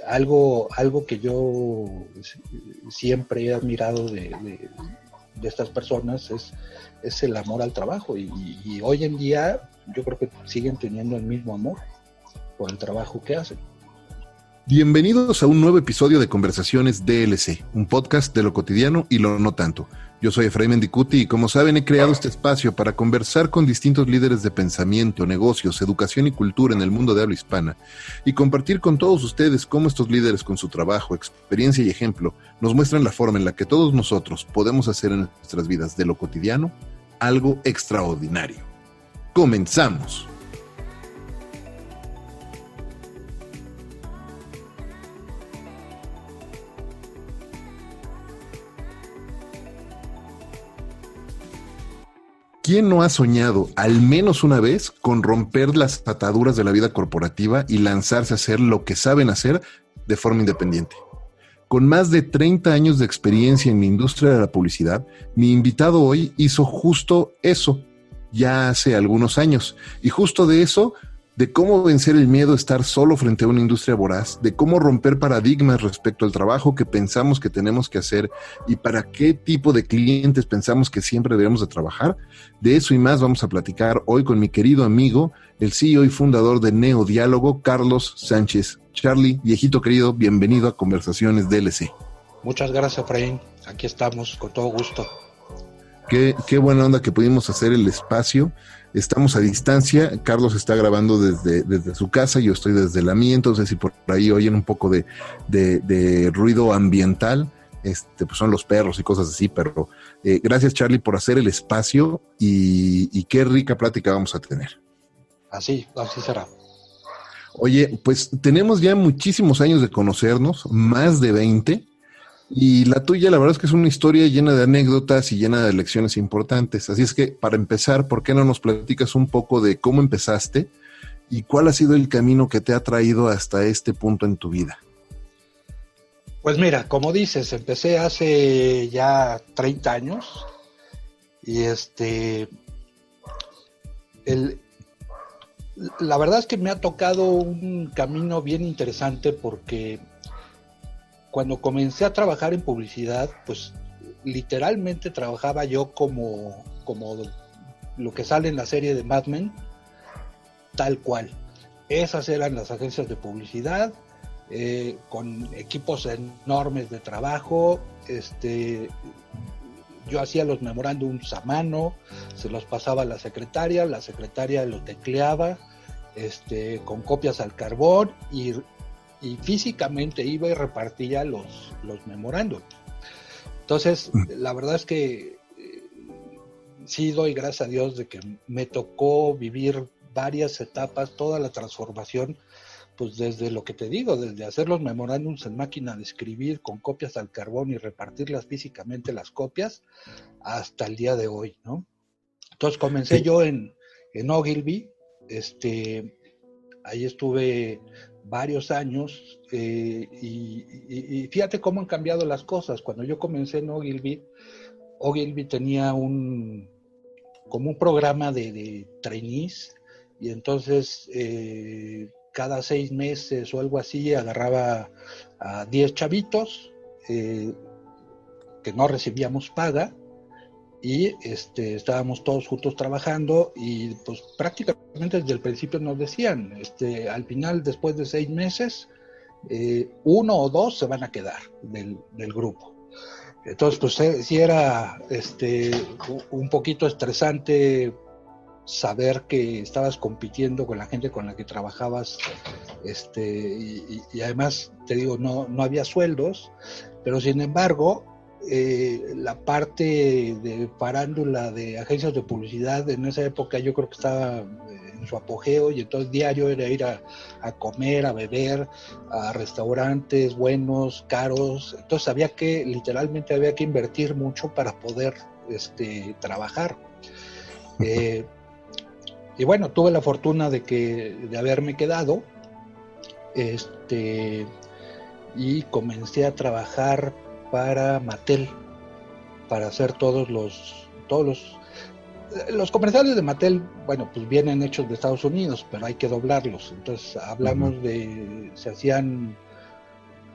algo que yo siempre he admirado de estas personas es el amor al trabajo, y hoy en día yo creo que siguen teniendo el mismo amor por el trabajo que hacen. Bienvenidos a un nuevo episodio de Conversaciones DLC, un podcast de lo cotidiano y lo no tanto. Yo soy Efraín Mendicuti y, como saben, he creado este espacio para conversar con distintos líderes de pensamiento, negocios, educación y cultura en el mundo de habla hispana, y compartir con todos ustedes cómo estos líderes, con su trabajo, experiencia y ejemplo, nos muestran la forma en la que todos nosotros podemos hacer en nuestras vidas de lo cotidiano algo extraordinario. ¡Comenzamos! ¿Quién no ha soñado, al menos una vez, con romper las ataduras de la vida corporativa y lanzarse a hacer lo que saben hacer de forma independiente? Con más de 30 años de experiencia en la industria de la publicidad, mi invitado hoy hizo justo eso, ya hace algunos años. Y justo de eso, de cómo vencer el miedo a estar solo frente a una industria voraz, de cómo romper paradigmas respecto al trabajo que pensamos que tenemos que hacer y para qué tipo de clientes pensamos que siempre debemos de trabajar. De eso y más vamos a platicar hoy con mi querido amigo, el CEO y fundador de Neodiálogo, Carlos Sánchez. Charlie, viejito querido, bienvenido a Conversaciones DLC. Muchas gracias, Efraín. Aquí estamos, con todo gusto. Qué buena onda que pudimos hacer el espacio. Estamos a distancia, Carlos está grabando desde su casa, yo estoy desde la mía, entonces si por ahí oyen un poco de ruido ambiental, pues son los perros y cosas así, pero gracias, Charlie, por hacer el espacio y qué rica plática vamos a tener. Así será. Oye, pues tenemos ya muchísimos años de conocernos, más de 20, y la tuya, la verdad es que es una historia llena de anécdotas y llena de lecciones importantes. Así es que, para empezar, ¿por qué no nos platicas un poco de cómo empezaste y cuál ha sido el camino que te ha traído hasta este punto en tu vida? Pues mira, como dices, empecé hace ya 30 años y la verdad es que me ha tocado un camino bien interesante, porque cuando comencé a trabajar en publicidad, pues literalmente trabajaba yo como lo que sale en la serie de Mad Men, tal cual. Esas eran las agencias de publicidad, con equipos enormes de trabajo. Yo hacía los memorándums a mano, se los pasaba a la secretaria lo tecleaba, con copias al carbón, y físicamente iba y repartía los memorándums. Entonces, la verdad es que sí doy gracias a Dios de que me tocó vivir varias etapas, toda la transformación, pues desde lo que te digo, desde hacer los memorándums en máquina de escribir con copias al carbón y repartirlas físicamente las copias, hasta el día de hoy, ¿no? Entonces comencé yo en Ogilvy, ahí estuve varios años, y fíjate cómo han cambiado las cosas. Cuando yo comencé en Ogilvy tenía como un programa de trainees, y entonces cada 6 meses o algo así agarraba a 10 chavitos que no recibíamos paga, y estábamos todos juntos trabajando, y pues prácticamente desde el principio nos decían, al final, después de 6 meses, 1 o 2 se van a quedar del grupo. Entonces, pues sí era un poquito estresante saber que estabas compitiendo con la gente con la que trabajabas, y además, te digo, no había sueldos, pero sin embargo, la parte de farándula de agencias de publicidad en esa época yo creo que estaba en su apogeo, y entonces diario era ir a comer, a beber, a restaurantes buenos, caros. Entonces literalmente había que invertir mucho para poder trabajar. Y bueno, tuve la fortuna de haberme quedado, y comencé a trabajar para Mattel, para hacer todos los comerciales de Mattel. Bueno, pues vienen hechos de Estados Unidos, pero hay que doblarlos. Entonces hablamos se hacían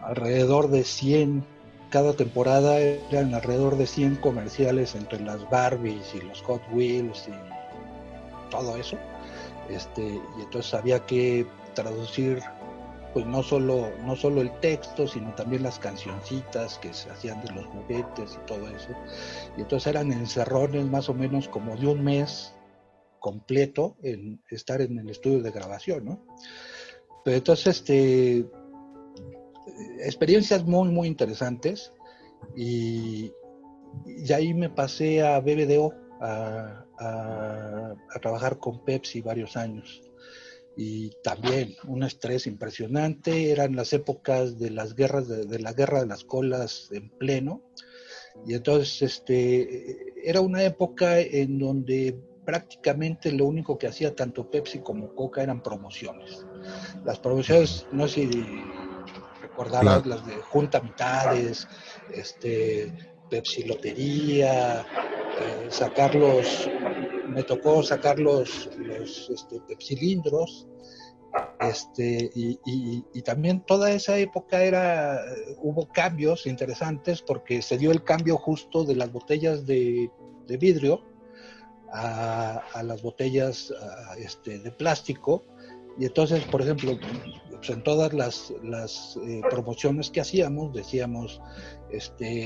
alrededor de 100, cada temporada eran alrededor de 100 comerciales entre las Barbies y los Hot Wheels y todo eso. Y entonces había que traducir pues no solo el texto, sino también las cancioncitas que se hacían de los juguetes y todo eso. Y entonces eran encerrones más o menos como de un mes completo en estar en el estudio de grabación, ¿no? Pero entonces experiencias muy muy interesantes, y ahí me pasé a BBDO a trabajar con Pepsi varios años, y también un estrés impresionante. Eran las épocas de las guerras de la guerra de las colas en pleno, y entonces era una época en donde prácticamente lo único que hacía tanto Pepsi como Coca eran promociones. Las promociones, no sé si recordarás, las de Junta Mitades, Pepsi Lotería, me tocó sacar los pepsilindros, y también toda esa época hubo cambios interesantes, porque se dio el cambio justo de las botellas de vidrio a las botellas de plástico. Y entonces, por ejemplo, pues en todas las promociones que hacíamos, decíamos,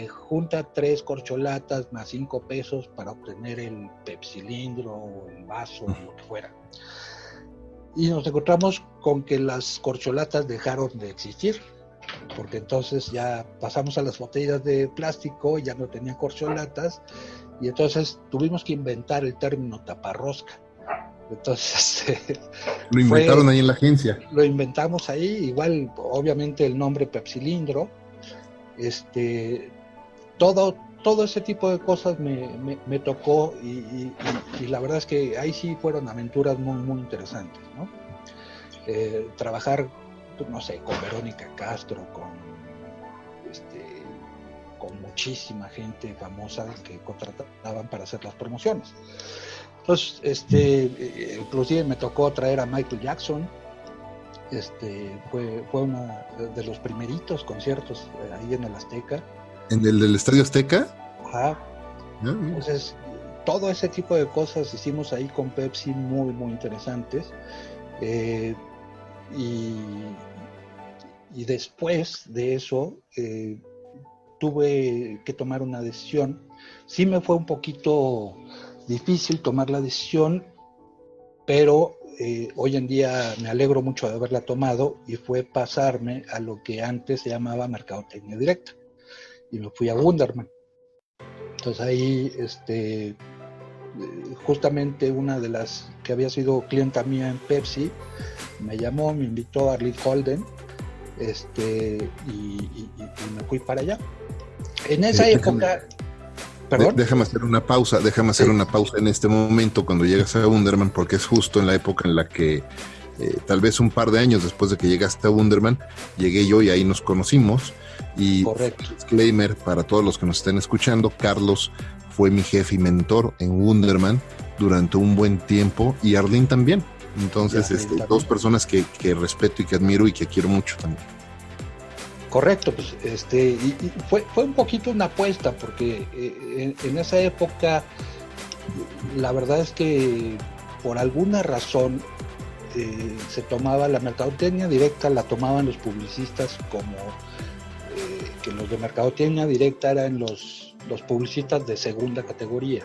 junta 3 corcholatas más 5 pesos para obtener el pepsilindro o el vaso, lo que fuera. Y nos encontramos con que las corcholatas dejaron de existir, porque entonces ya pasamos a las botellas de plástico, ya no tenían corcholatas, y entonces tuvimos que inventar el término taparrosca. Entonces lo inventaron ahí en la agencia. Lo inventamos ahí, igual obviamente el nombre pepsilindro, todo ese tipo de cosas me tocó, y la verdad es que ahí sí fueron aventuras muy muy interesantes, ¿no? Trabajar, no sé, con Verónica Castro, con muchísima gente famosa que contrataban para hacer las promociones. Entonces, inclusive me tocó traer a Michael Jackson. Fue uno de los primeritos conciertos ahí en el Azteca. ¿En el del Estadio Azteca? Ajá. Entonces, todo ese tipo de cosas hicimos ahí con Pepsi muy, muy interesantes. Y después de eso, tuve que tomar una decisión. Sí me fue un poquito difícil tomar la decisión, pero hoy en día me alegro mucho de haberla tomado, y fue pasarme a lo que antes se llamaba mercadotecnia directa, y me fui a Wunderman. Entonces ahí justamente una de las que había sido clienta mía en Pepsi me llamó, me invitó a Arlene Holden, y me fui para allá. En esa época... ¿Perdón? Déjame hacer una pausa en este momento cuando llegas a Wunderman, porque es justo en la época en la que tal vez un par de años después de que llegaste a Wunderman, llegué yo y ahí nos conocimos. Y correcto. Disclaimer para todos los que nos estén escuchando: Carlos fue mi jefe y mentor en Wunderman durante un buen tiempo, y Arlene también. Entonces, también. Dos personas que respeto y que admiro y que quiero mucho también. Correcto, pues y fue un poquito una apuesta, porque en esa época la verdad es que por alguna razón se tomaba la mercadotecnia directa, la tomaban los publicistas como que los de mercadotecnia directa eran los publicistas de segunda categoría.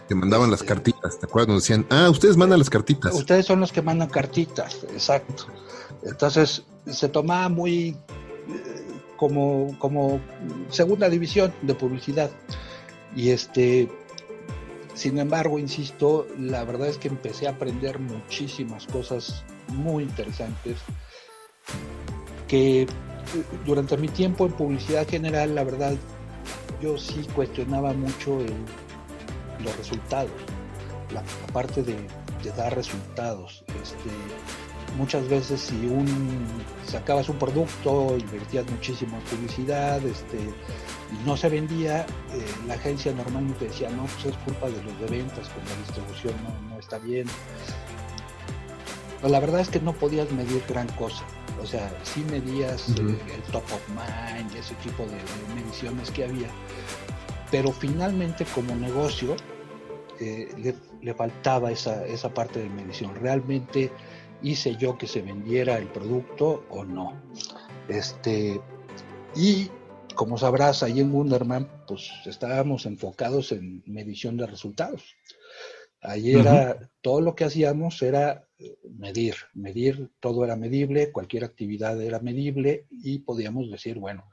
Que mandaban las cartitas, ¿te acuerdas? Nos decían, ustedes mandan las cartitas. Ustedes son los que mandan cartitas, exacto. Entonces se tomaba muy como segunda división de publicidad. Y sin embargo, insisto, la verdad es que empecé a aprender muchísimas cosas muy interesantes, que durante mi tiempo en publicidad general, la verdad, yo sí cuestionaba mucho los resultados, la parte de dar resultados. Muchas veces si sacabas un producto, invertías muchísimo en publicidad, y no se vendía, la agencia normalmente decía, no, pues es culpa de los de ventas, pues la distribución no está bien. Pero la verdad es que no podías medir gran cosa. O sea, sí medías Ujú. el top of mind, ese tipo de mediciones que había, pero finalmente como negocio le faltaba esa parte de medición. ¿Realmente hice yo que se vendiera el producto o no? Y como sabrás, ahí en Wunderman, pues estábamos enfocados en medición de resultados. Ahí Ujú. era, todo lo que hacíamos era medir, todo era medible, cualquier actividad era medible y podíamos decir, bueno,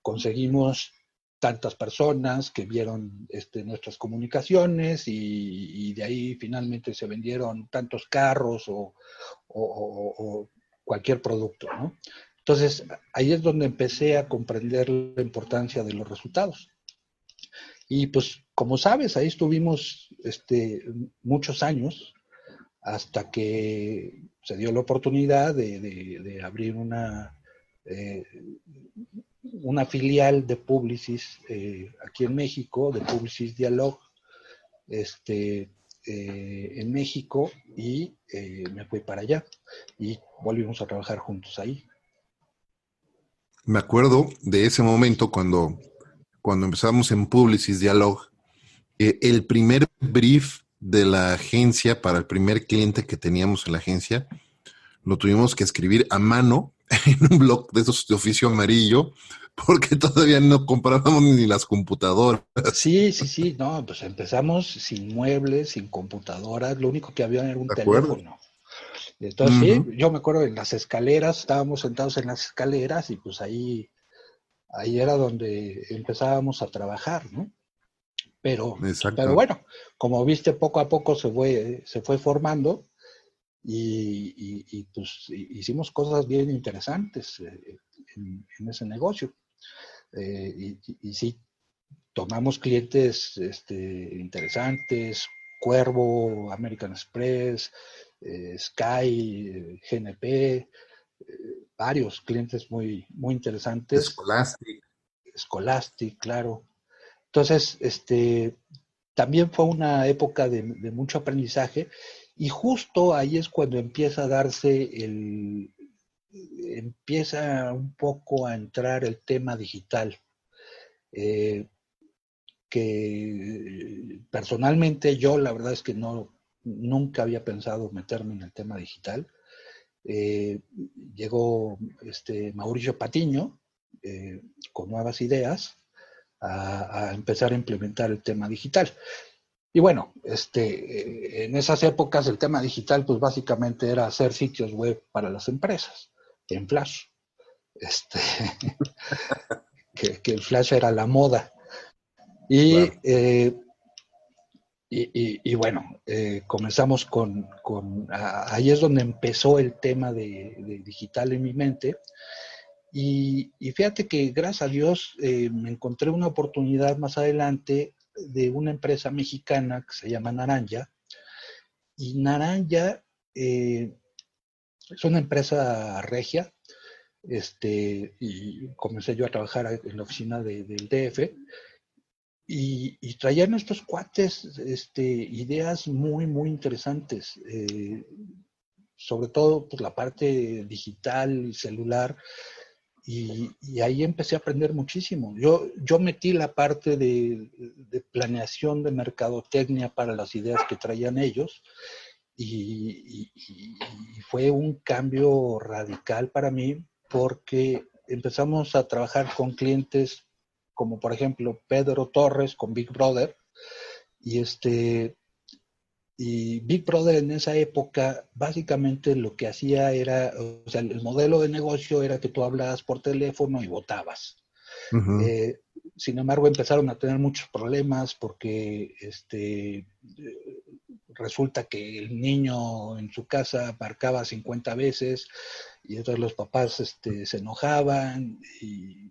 conseguimos tantas personas que vieron nuestras comunicaciones y de ahí finalmente se vendieron tantos carros o cualquier producto, ¿no? Entonces, ahí es donde empecé a comprender la importancia de los resultados. Y pues, como sabes, ahí estuvimos muchos años hasta que se dio la oportunidad de abrir eh, una filial de Publicis aquí en México, de Publicis Dialog, en México, y me fui para allá y volvimos a trabajar juntos ahí. Me acuerdo de ese momento cuando empezamos en Publicis Dialog, el primer brief de la agencia para el primer cliente que teníamos en la agencia, lo tuvimos que escribir a mano en un blog de esos de oficio amarillo, porque todavía no comprábamos ni las computadoras. Sí, sí, sí, no, pues empezamos sin muebles, sin computadoras, lo único que había era un ¿De acuerdo? teléfono. Entonces, sí, Ujú. yo me acuerdo en las escaleras, estábamos sentados en las escaleras y pues ahí era donde empezábamos a trabajar, ¿no? Pero Exacto. bueno, como viste, poco a poco se fue formando pues hicimos cosas bien interesantes en ese negocio. Y sí, tomamos clientes interesantes, Cuervo, American Express, Sky, GNP, varios clientes muy, muy interesantes, Scholastic. Scholastic, claro. Entonces, también fue una época de mucho aprendizaje y justo ahí es cuando empieza a darse empieza un poco a entrar el tema digital. Eh, que personalmente yo la verdad es que nunca había pensado meterme en el tema digital. Eh, Llegó Mauricio Patiño con nuevas ideas a empezar a implementar el tema digital. Y bueno, en esas épocas el tema digital pues básicamente era hacer sitios web para las empresas en Flash. Este, que el Flash era la moda. Y Claro. Y bueno, comenzamos ahí es donde empezó el tema de digital en mi mente. Y fíjate que gracias a Dios me encontré una oportunidad más adelante de una empresa mexicana que se llama Naranja. Y Naranja es una empresa regia. Y comencé yo a trabajar en la oficina del DF. Y traían estos cuates ideas muy, muy interesantes, sobre todo pues, la parte digital y celular, y ahí empecé a aprender muchísimo. Yo metí la parte de planeación de mercadotecnia para las ideas que traían ellos, y fue un cambio radical para mí porque empezamos a trabajar con clientes como por ejemplo Pedro Torres con Big Brother y y Big Brother en esa época básicamente lo que hacía era, o sea, el modelo de negocio era que tú hablabas por teléfono y votabas. Ujú. Eh, Sin embargo, empezaron a tener muchos problemas porque resulta que el niño en su casa marcaba 50 veces y entonces los papás se enojaban y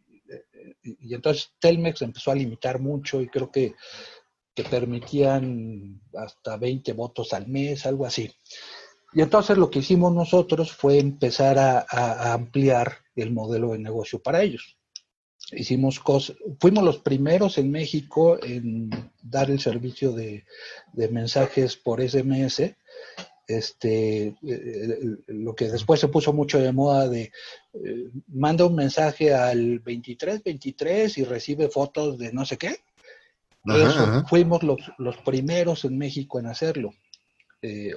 entonces Telmex empezó a limitar mucho y creo que permitían hasta 20 votos al mes, algo así. Y entonces lo que hicimos nosotros fue empezar a ampliar el modelo de negocio para ellos. Fuimos los primeros en México en dar el servicio de mensajes por SMS lo que después se puso mucho de moda de manda un mensaje al 2323 y recibe fotos de no sé qué. Ajá, Eso, ajá. fuimos los primeros en México en hacerlo,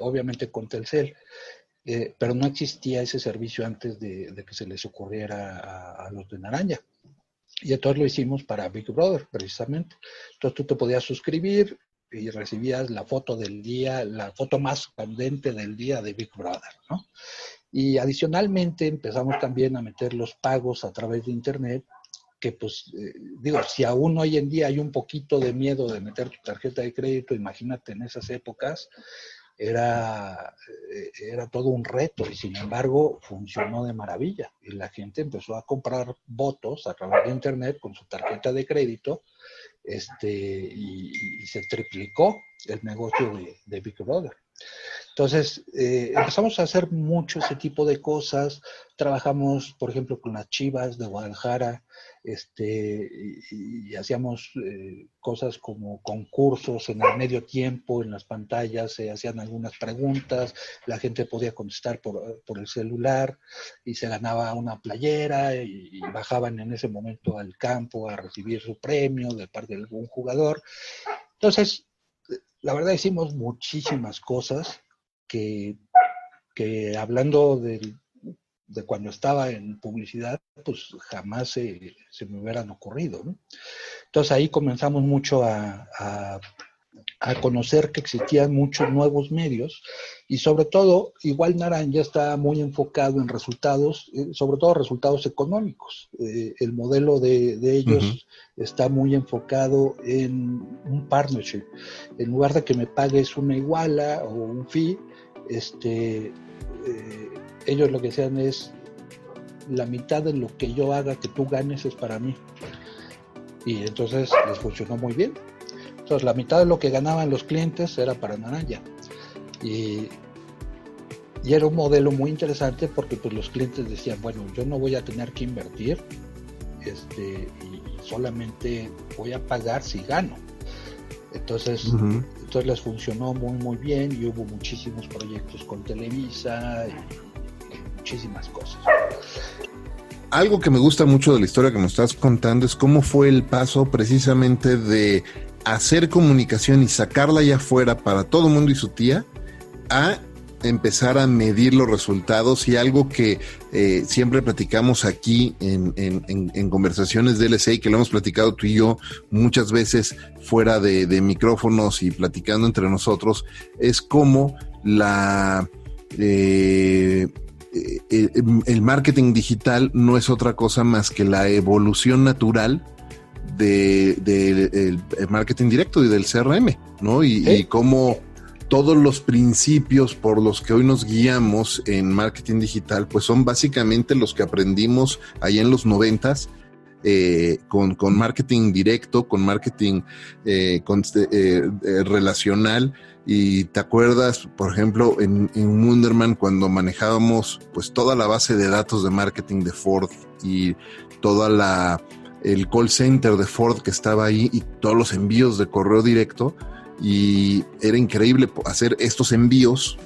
obviamente con Telcel, pero no existía ese servicio antes de que se les ocurriera a los de Naranja. Y entonces lo hicimos para Big Brother, precisamente. Entonces tú te podías suscribir y recibías la foto del día, la foto más candente del día de Big Brother, ¿no? Y adicionalmente empezamos también a meter los pagos a través de Internet, que pues, digo, si aún hoy en día hay un poquito de miedo de meter tu tarjeta de crédito, imagínate en esas épocas, era todo un reto y sin embargo funcionó de maravilla y la gente empezó a comprar votos a través de internet con su tarjeta de crédito, y se triplicó el negocio de Big Brother. Entonces, empezamos a hacer mucho ese tipo de cosas. Trabajamos, por ejemplo, con las Chivas de Guadalajara, y hacíamos cosas como concursos en el medio tiempo, en las pantallas se hacían algunas preguntas, la gente podía contestar por el celular y se ganaba una playera y bajaban en ese momento al campo a recibir su premio de parte de algún jugador. Entonces, la verdad hicimos muchísimas cosas que, que hablando de cuando estaba en publicidad, pues jamás se me hubieran ocurrido, ¿no? Entonces ahí comenzamos mucho a conocer que existían muchos nuevos medios y sobre todo, igual Naranja está muy enfocado en resultados, sobre todo resultados económicos. El modelo de Uh-huh. ellos está muy enfocado en un partnership. En lugar de que me pagues una iguala o un fee, ellos lo que hacían es la mitad de lo que yo haga que tú ganes es para mí. Y entonces les funcionó muy bien. Entonces la mitad de lo que ganaban los clientes era para Naranja. Y, y era un modelo muy interesante porque pues los clientes decían, bueno, yo no voy a tener que invertir, y solamente voy a pagar si gano. Entonces, Uh-huh. entonces les funcionó muy muy bien y hubo muchísimos proyectos con Televisa y muchísimas cosas. Algo que me gusta mucho de la historia que nos estás contando es cómo fue el paso precisamente de hacer comunicación y sacarla allá afuera para todo el mundo y su tía a empezar a medir los resultados y algo que siempre platicamos aquí en conversaciones de LSA y que lo hemos platicado tú y yo muchas veces fuera de micrófonos y platicando entre nosotros, es cómo el marketing digital no es otra cosa más que la evolución natural del marketing directo y del CRM, ¿no? ¿Sí? Y cómo todos los principios por los que hoy nos guiamos en marketing digital, pues son básicamente los que aprendimos allá en los 90s, con marketing directo, con marketing relacional. Y te acuerdas, por ejemplo, en Wunderman, cuando manejábamos pues toda la base de datos de marketing de Ford y toda el call center de Ford que estaba ahí y todos los envíos de correo directo, y era increíble hacer estos envíos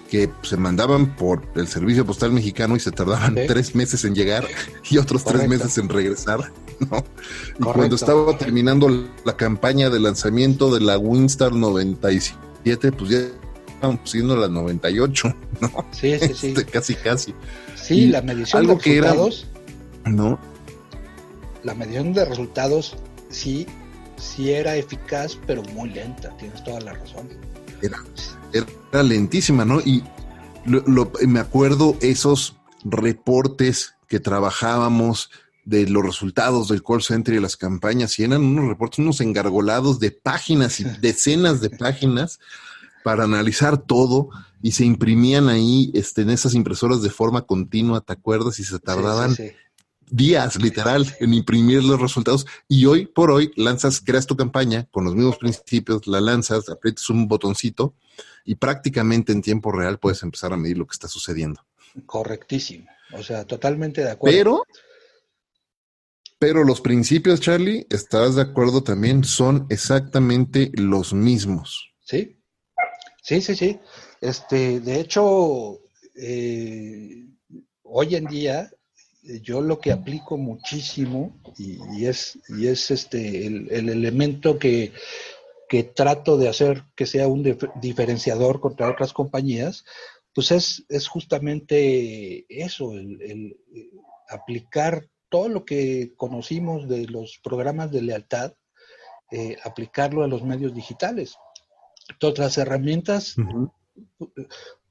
que se mandaban por el servicio postal mexicano y se tardaban 3 meses en llegar y otros Correcto. 3 meses en regresar, ¿no? Y Correcto. cuando estaba terminando la campaña de lanzamiento de la Winstar 97, pues ya estaban siendo la 98, ¿no? Sí, sí, sí. Casi. Sí, y la medición algo de resultados. Que era, ¿no? La medición de resultados sí era eficaz, pero muy lenta. Tienes toda la razón. Era lentísima, ¿no? Y me acuerdo esos reportes que trabajábamos de los resultados del call center y de las campañas, y eran unos reportes, unos engargolados de páginas y decenas de páginas para analizar todo, y se imprimían ahí en esas impresoras de forma continua, ¿te acuerdas? Y se tardaban sí. días, literal, en imprimir los resultados. Y hoy por hoy creas tu campaña con los mismos principios, la lanzas, aprietas un botoncito y prácticamente en tiempo real puedes empezar a medir lo que está sucediendo. Correctísimo. O sea, totalmente de acuerdo. Pero los principios, Charlie, estarás de acuerdo también, son exactamente los mismos. Sí. De hecho, hoy en día yo lo que aplico muchísimo y es el elemento que trato de hacer que sea un diferenciador contra otras compañías, pues es justamente eso, el aplicar todo lo que conocimos de los programas de lealtad, aplicarlo a los medios digitales. Todas las herramientas, Uh-huh.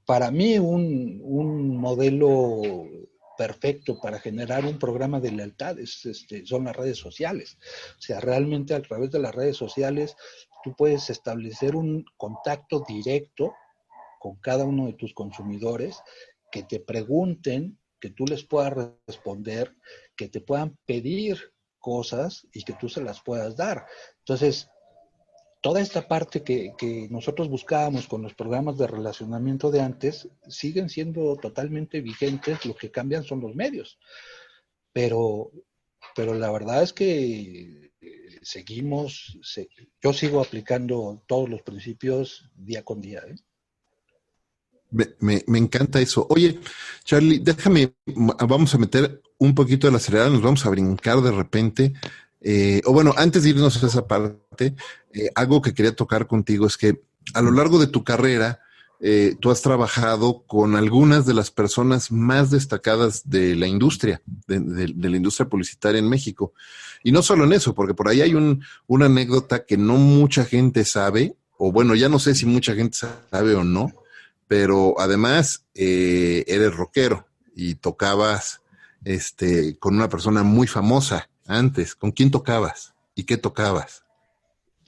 para mí un modelo perfecto para generar un programa de lealtad son las redes sociales. O sea, realmente a través de las redes sociales tú puedes establecer un contacto directo con cada uno de tus consumidores, que te pregunten, que tú les puedas responder, que te puedan pedir cosas y que tú se las puedas dar. Entonces, toda esta parte que nosotros buscábamos con los programas de relacionamiento de antes siguen siendo totalmente vigentes, lo que cambian son los medios. Pero, pero la verdad es que yo sigo aplicando todos los principios día con día. Me encanta eso. Oye, Charlie, vamos a meter un poquito de la acelerada, nos vamos a brincar de repente. O bueno, antes de irnos a esa parte, algo que quería tocar contigo es que a lo largo de tu carrera, tú has trabajado con algunas de las personas más destacadas de la industria, de la industria publicitaria en México. Y no solo en eso, porque por ahí hay una anécdota que no mucha gente sabe, o bueno, ya no sé si mucha gente sabe o no, pero además eres rockero y tocabas con una persona muy famosa antes. ¿Con quién tocabas? ¿Y qué tocabas?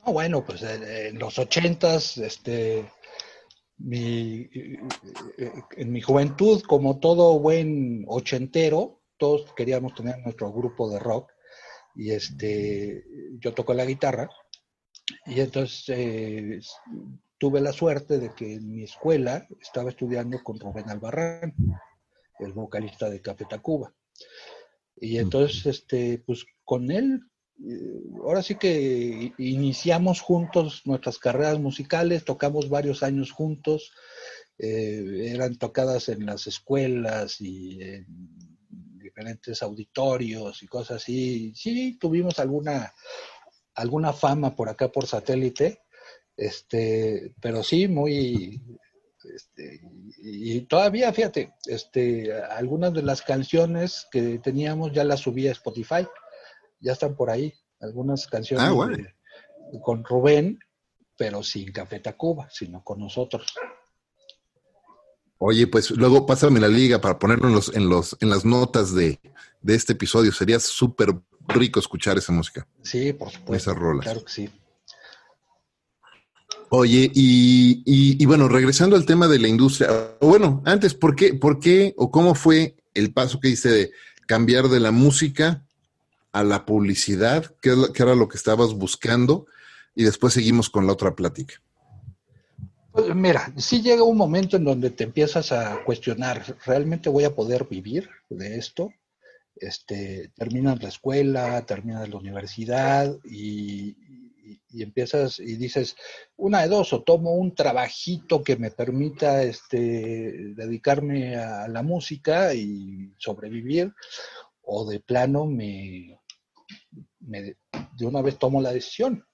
No, bueno, pues en los 80s, en mi juventud, como todo buen ochentero, todos queríamos tener nuestro grupo de rock y yo toco la guitarra y entonces tuve la suerte de que en mi escuela estaba estudiando con Rubén Albarrán, el vocalista de Café Tacuba. Y entonces, pues con él, ahora sí que iniciamos juntos nuestras carreras musicales, tocamos varios años juntos, eran tocadas en las escuelas y en diferentes auditorios y cosas así. Sí, tuvimos alguna fama por acá por satélite, pero sí, muy, y todavía, fíjate, algunas de las canciones que teníamos ya las subí a Spotify, ya están por ahí, algunas Ah, canciones bueno. con Rubén, pero sin Café Tacuba, sino con nosotros. Oye, pues luego pásame la liga para ponerlo en las notas de este episodio. Sería súper rico escuchar esa música, Sí, por esas supuesto, rolas. claro que sí. Oye, y bueno, regresando al tema de la industria, bueno, antes, ¿por qué o cómo fue el paso que hice de cambiar de la música a la publicidad? ¿Qué era lo que estabas buscando? Y después seguimos con la otra plática. Pues mira, sí llega un momento en donde te empiezas a cuestionar, ¿realmente voy a poder vivir de esto? Terminas la escuela, terminas la universidad y empiezas y dices, una de dos, o tomo un trabajito que me permita dedicarme a la música y sobrevivir, o de plano de una vez tomo la decisión.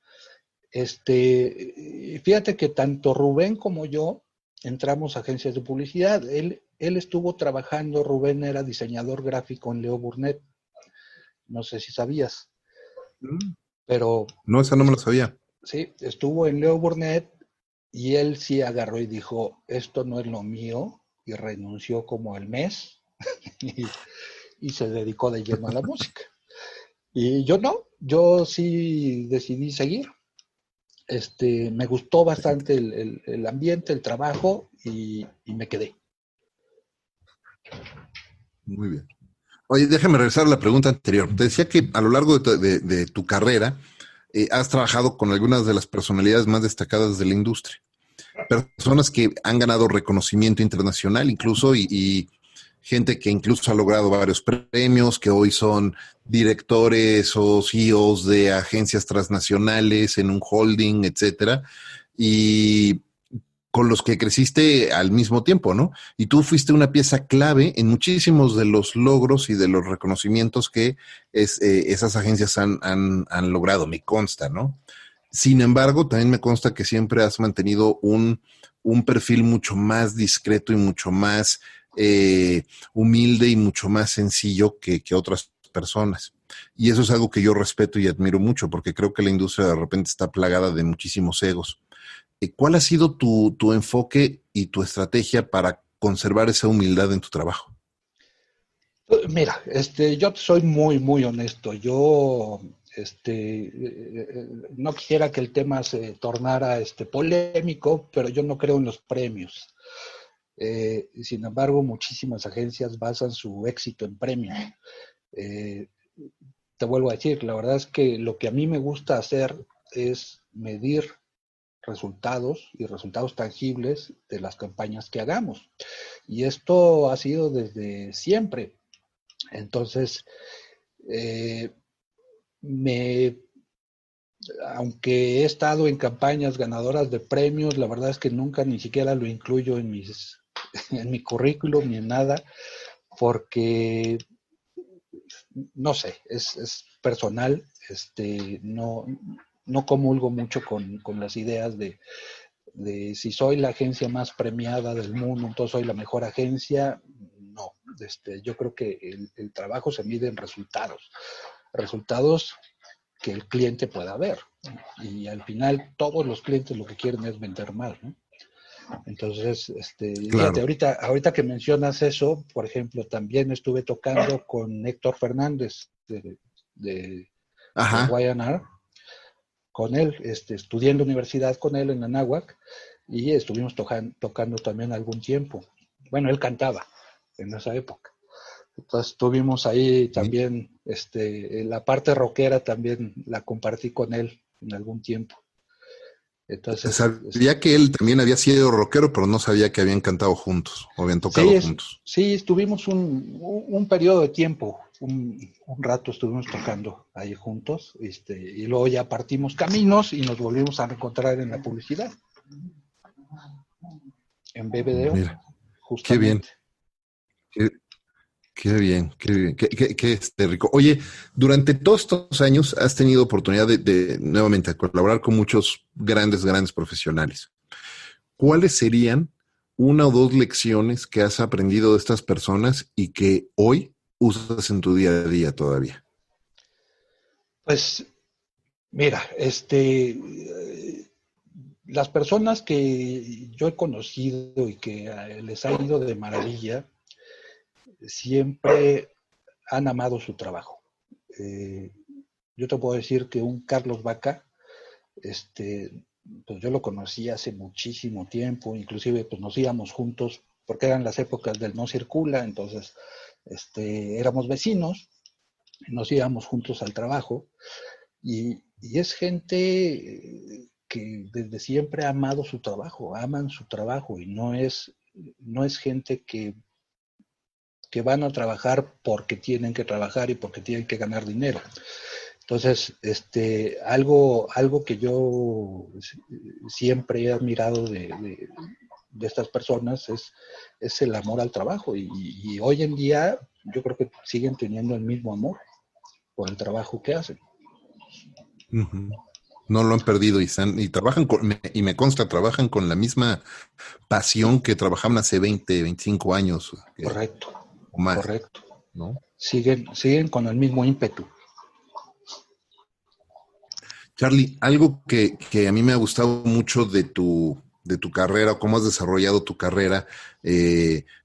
Fíjate que tanto Rubén como yo entramos a agencias de publicidad. Él estuvo trabajando, Rubén era diseñador gráfico en Leo Burnett, no sé si sabías, pero No, esa no me la sabía. sí, estuvo en Leo Burnett y él sí agarró y dijo, esto no es lo mío, y renunció como al mes y, y se dedicó de lleno a la música. Y yo no, yo sí decidí seguir. Me gustó bastante el ambiente, el trabajo y me quedé. Muy bien. Oye, déjame regresar a la pregunta anterior. Te decía que a lo largo de tu carrera has trabajado con algunas de las personalidades más destacadas de la industria. Personas que han ganado reconocimiento internacional incluso y gente que incluso ha logrado varios premios, que hoy son directores o CEOs de agencias transnacionales en un holding, etcétera. Y con los que creciste al mismo tiempo, ¿no? Y tú fuiste una pieza clave en muchísimos de los logros y de los reconocimientos que esas agencias han logrado, me consta, ¿no? Sin embargo, también me consta que siempre has mantenido un perfil mucho más discreto y mucho más humilde y mucho más sencillo que otras personas. Y eso es algo que yo respeto y admiro mucho, porque creo que la industria de repente está plagada de muchísimos egos. ¿Cuál ha sido tu enfoque y tu estrategia para conservar esa humildad en tu trabajo? Mira, yo soy muy, muy honesto. Yo, no quisiera que el tema se tornara, polémico, pero yo no creo en los premios. Sin embargo, muchísimas agencias basan su éxito en premios. Eh, Te vuelvo a decir, la verdad es que lo que a mí me gusta hacer es medir resultados y resultados tangibles de las campañas que hagamos. Y esto ha sido desde siempre. Entonces, eh, me, aunque he estado en campañas ganadoras de premios, la verdad es que nunca ni siquiera lo incluyo en mi currículum ni en nada, porque no sé, es personal, no comulgo mucho con las ideas de si soy la agencia más premiada del mundo, entonces soy la mejor agencia. No, yo creo que el trabajo se mide en resultados que el cliente pueda ver. Y al final todos los clientes lo que quieren es vender más, ¿no? Entonces, fíjate, Claro. ahorita que mencionas eso, por ejemplo, también estuve tocando con Héctor Fernández de, de Ajá. YNR, con él, estudié en la universidad con él en Anáhuac y estuvimos tocando también algún tiempo. Bueno, él cantaba en esa época. Entonces tuvimos ahí Sí. también, la parte rockera también la compartí con él en algún tiempo. Entonces, Sabía que él también había sido rockero, pero no sabía que habían cantado juntos o habían tocado sí, juntos. sí, estuvimos un periodo de tiempo, un rato estuvimos tocando ahí juntos, y luego ya partimos caminos y nos volvimos a encontrar en la publicidad, en BBDO, Mira, qué bien, justamente. qué, qué bien, qué bien, qué rico. Oye, durante todos estos años has tenido oportunidad de nuevamente colaborar con muchos grandes profesionales. ¿Cuáles serían una o dos lecciones que has aprendido de estas personas y que hoy usas en tu día a día todavía? Pues mira, las personas que yo he conocido y que les ha ido de maravilla, siempre han amado su trabajo. Eh, yo te puedo decir que un Carlos Vaca, este, pues yo lo conocí hace muchísimo tiempo, inclusive pues nos íbamos juntos, porque eran las épocas del no circula, entonces éramos vecinos, nos íbamos juntos al trabajo, y es gente que desde siempre ha amado su trabajo, aman su trabajo, y no es gente que van a trabajar porque tienen que trabajar y porque tienen que ganar dinero. Entonces, algo que yo siempre he admirado de estas personas es el amor al trabajo, y hoy en día yo creo que siguen teniendo el mismo amor por el trabajo que hacen. Ujú. No lo han perdido y trabajan y me consta, trabajan con la misma pasión que trabajaban hace 20, 25 años Correcto, o más, correcto. ¿no? Siguen con el mismo ímpetu. Charlie, algo que a mí me ha gustado mucho de tu carrera, cómo has desarrollado tu carrera,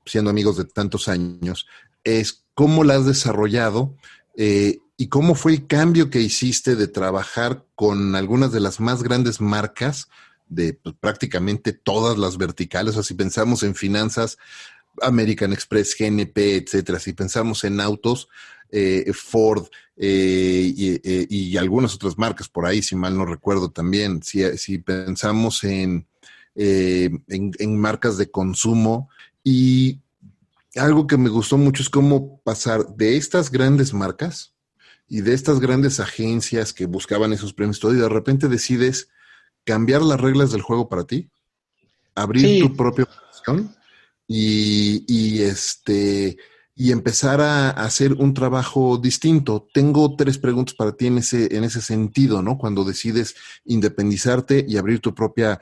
siendo amigos de tantos años, es cómo la has desarrollado y cómo fue el cambio que hiciste de trabajar con algunas de las más grandes marcas de pues, prácticamente todas las verticales. O sea, si pensamos en finanzas, American Express, GNP, etcétera. Si pensamos en autos, Ford y algunas otras marcas por ahí, si mal no recuerdo también. Si pensamos en marcas de consumo y algo que me gustó mucho es cómo pasar de estas grandes marcas y de estas grandes agencias que buscaban esos premios todo y de repente decides cambiar las reglas del juego para ti abrir tu Sí, propia opción y empezar a hacer un trabajo distinto. Tengo tres preguntas para ti en ese sentido, ¿no? Cuando decides independizarte y abrir tu propia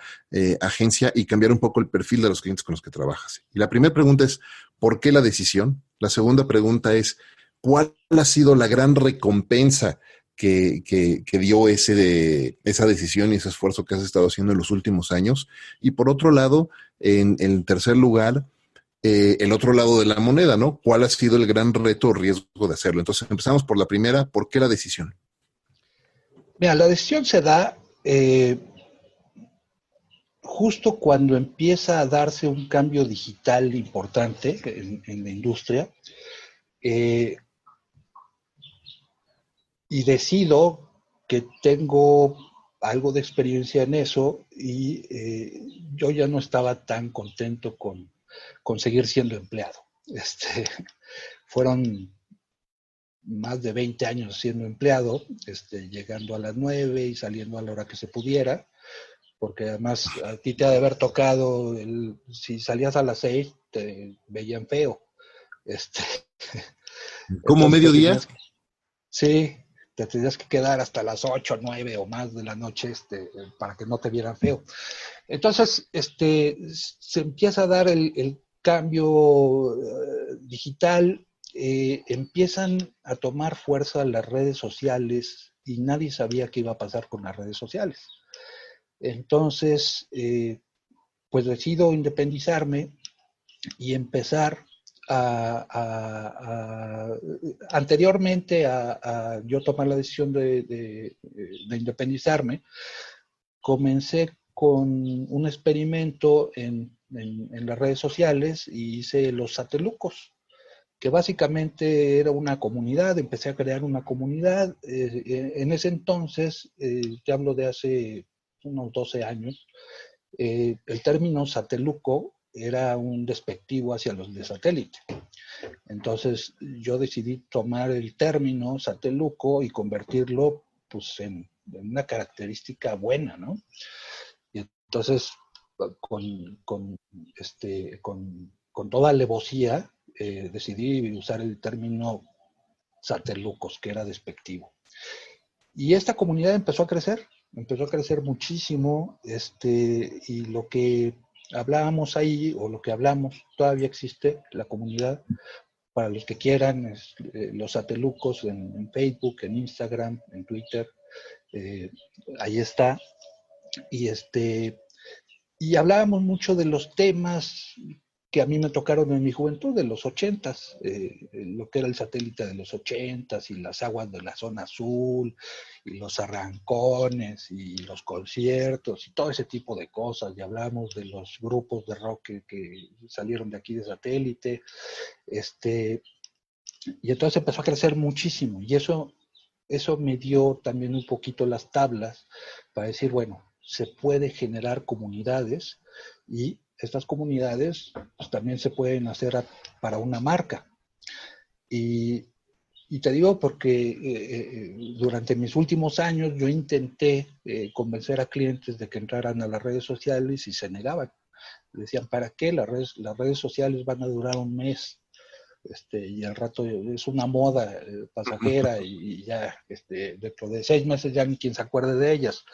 agencia y cambiar un poco el perfil de los clientes con los que trabajas. Y la primera pregunta es, ¿por qué la decisión? La segunda pregunta es, ¿cuál ha sido la gran recompensa que dio esa decisión y ese esfuerzo que has estado haciendo en los últimos años? Y por otro lado, en tercer lugar, el otro lado de la moneda, ¿no? ¿Cuál ha sido el gran reto o riesgo de hacerlo? Entonces empezamos por la primera, ¿por qué la decisión? mira, la decisión se da justo cuando empieza a darse un cambio digital importante en la industria, eh, y decido que tengo algo de experiencia en eso y yo ya no estaba tan contento con seguir siendo empleado. Fueron más de 20 años siendo empleado, llegando a las 9 y saliendo a la hora que se pudiera, porque además a ti te ha de haber tocado, si salías a las 6 te veían feo. Este, ¿Como entonces mediodía? sí, te tenías que quedar hasta las 8, 9 o más de la noche para que no te vieran feo. Entonces, se empieza a dar el cambio digital, empiezan a tomar fuerza las redes sociales y nadie sabía qué iba a pasar con las redes sociales. Entonces, pues decido independizarme y empezar anteriormente a yo tomar la decisión de independizarme, comencé con un experimento en las redes sociales y hice los satelucos, que básicamente era una comunidad, empecé a crear una comunidad. En ese entonces, te hablo de hace unos 12 años, el término sateluco era un despectivo hacia los de satélite. Entonces yo decidí tomar el término sateluco y convertirlo pues en una característica buena, ¿no? Y entonces con toda alevosía decidí usar el término satelucos, que era despectivo. Y esta comunidad empezó a crecer muchísimo, y lo que hablábamos ahí, o lo que hablamos, todavía existe la comunidad, para los que quieran, los satelucos en Facebook, en Instagram, en Twitter, eh, ahí está. Y y hablábamos mucho de los temas que a mí me tocaron en mi juventud, de los 80s, lo que era el satélite de los 80s y las aguas de la zona azul y los arrancones y los conciertos y todo ese tipo de cosas. Y hablábamos de los grupos de rock que salieron de aquí de satélite. Y entonces empezó a crecer muchísimo y eso me dio también un poquito las tablas para decir, bueno, se puede generar comunidades y estas comunidades pues, también se pueden hacer para una marca. Y, y te digo porque durante mis últimos años yo intenté convencer a clientes de que entraran a las redes sociales y se negaban. Decían, ¿para qué? Las redes sociales van a durar un mes. Y al rato es una moda pasajera y ya dentro de 6 meses ya ni quien se acuerde de ellas.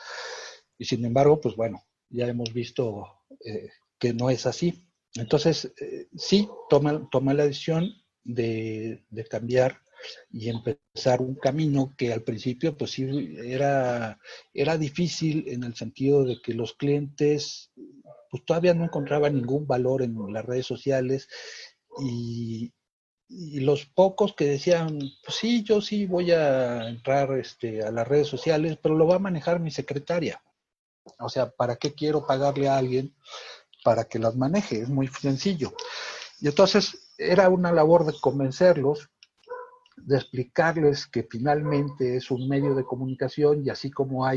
Y sin embargo, pues bueno, ya hemos visto que no es así. Entonces, sí, toma la decisión de cambiar y empezar un camino que al principio pues sí era difícil en el sentido de que los clientes pues todavía no encontraban ningún valor en las redes sociales y, y los pocos que decían, pues sí, yo sí voy a entrar a las redes sociales, pero lo va a manejar mi secretaria. O sea, ¿para qué quiero pagarle a alguien para que las maneje? Es muy sencillo. Y entonces era una labor de convencerlos, de explicarles que finalmente es un medio de comunicación y así como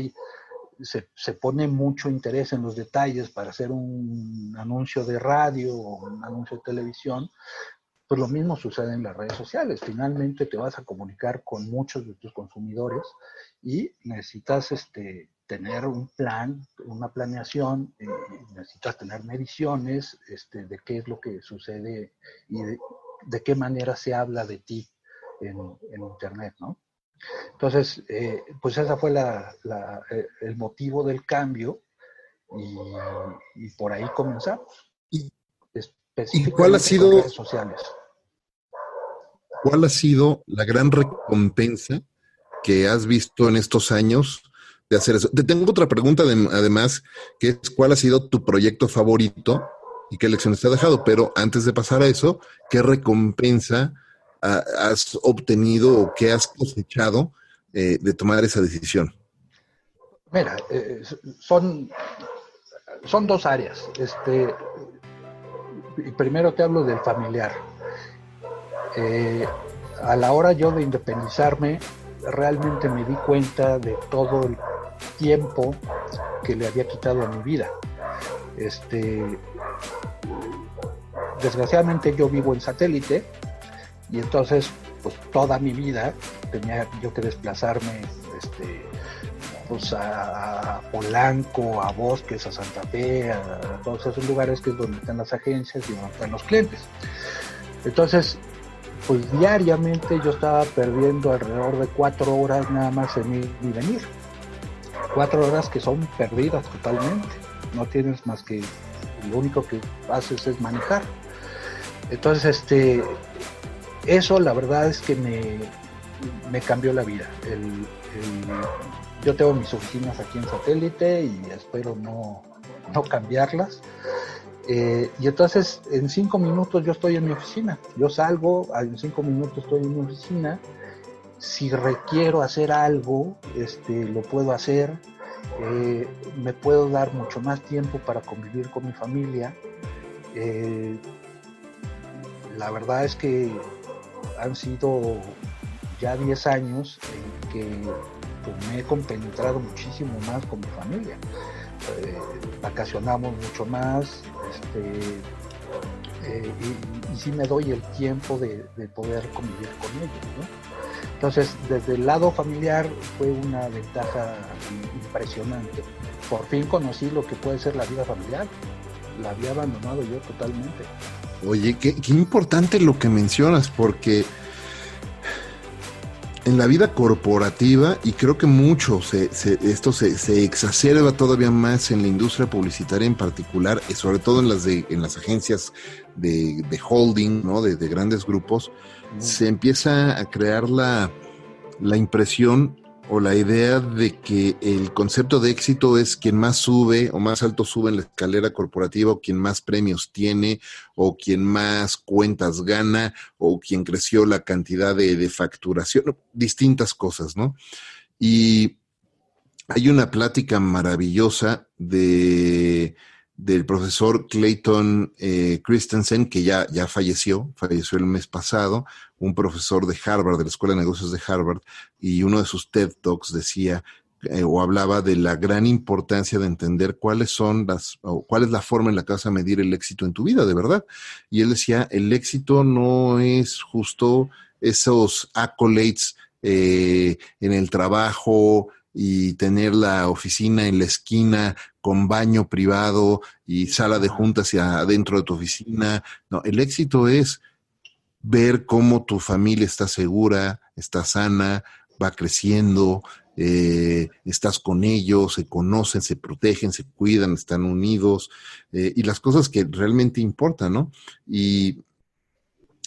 se pone mucho interés en los detalles para hacer un anuncio de radio o un anuncio de televisión, pues lo mismo sucede en las redes sociales. Finalmente te vas a comunicar con muchos de tus consumidores y necesitas tener un plan, una planeación, necesitas tener mediciones de qué es lo que sucede y de qué manera se habla de ti en Internet, ¿no? Entonces, pues ese fue el motivo del cambio y por ahí comenzamos, ¿Y, y específicamente con redes sociales. cuál ha sido la gran recompensa que has visto en estos años de hacer eso? Te tengo otra pregunta, además, que es ¿cuál ha sido tu proyecto favorito y qué lecciones te ha dejado? Pero antes de pasar a eso, ¿qué recompensa has obtenido o qué has cosechado de tomar esa decisión? Mira, son dos áreas. Primero te hablo del familiar. A la hora yo de independizarme, realmente me di cuenta de todo el tiempo que le había quitado a mi vida. Desgraciadamente yo vivo en satélite y entonces pues toda mi vida tenía yo que desplazarme pues a Polanco, a Bosques, a Santa Fe, a todos esos lugares que es donde están las agencias y donde están los clientes. Entonces, pues diariamente yo estaba perdiendo alrededor de 4 horas nada más en ir y venir. 4 horas que son perdidas totalmente. No tienes más que, lo único que haces es manejar. Entonces, eso la verdad es que me cambió la vida. Yo tengo mis oficinas aquí en satélite y espero no cambiarlas. Y entonces en 5 minutos yo estoy en mi oficina. Yo salgo, en 5 minutos estoy en mi oficina. Si requiero hacer algo, lo puedo hacer. Me puedo dar mucho más tiempo para convivir con mi familia. La verdad es que han sido ya 10 años en que pues, me he compenetrado muchísimo más con mi familia. Vacacionamos mucho más, y sí me doy el tiempo de poder convivir con ellos, ¿no? Entonces, desde el lado familiar fue una ventaja impresionante. Por fin conocí lo que puede ser la vida familiar. La había abandonado yo totalmente. Oye, qué importante lo que mencionas, porque en la vida corporativa, y creo que mucho esto se exacerba todavía más en la industria publicitaria en particular, y sobre todo en las agencias de holding, ¿no? de grandes grupos, se empieza a crear la impresión o la idea de que el concepto de éxito es quien más sube o más alto sube en la escalera corporativa, o quien más premios tiene, o quien más cuentas gana, o quien creció la cantidad de facturación, distintas cosas, ¿no? Y hay una plática maravillosa del profesor Clayton Christensen, que ya falleció el mes pasado, un profesor de Harvard, de la Escuela de Negocios de Harvard, y uno de sus TED Talks decía o hablaba de la gran importancia de entender cuál es la forma en la que vas a medir el éxito en tu vida, de verdad. Y él decía, el éxito no es justo esos accolades en el trabajo y tener la oficina en la esquina con baño privado y sala de juntas hacia adentro de tu oficina. No, el éxito es ver cómo tu familia está segura, está sana, va creciendo, estás con ellos, se conocen, se protegen, se cuidan, están unidos, y las cosas que realmente importan, ¿no? Y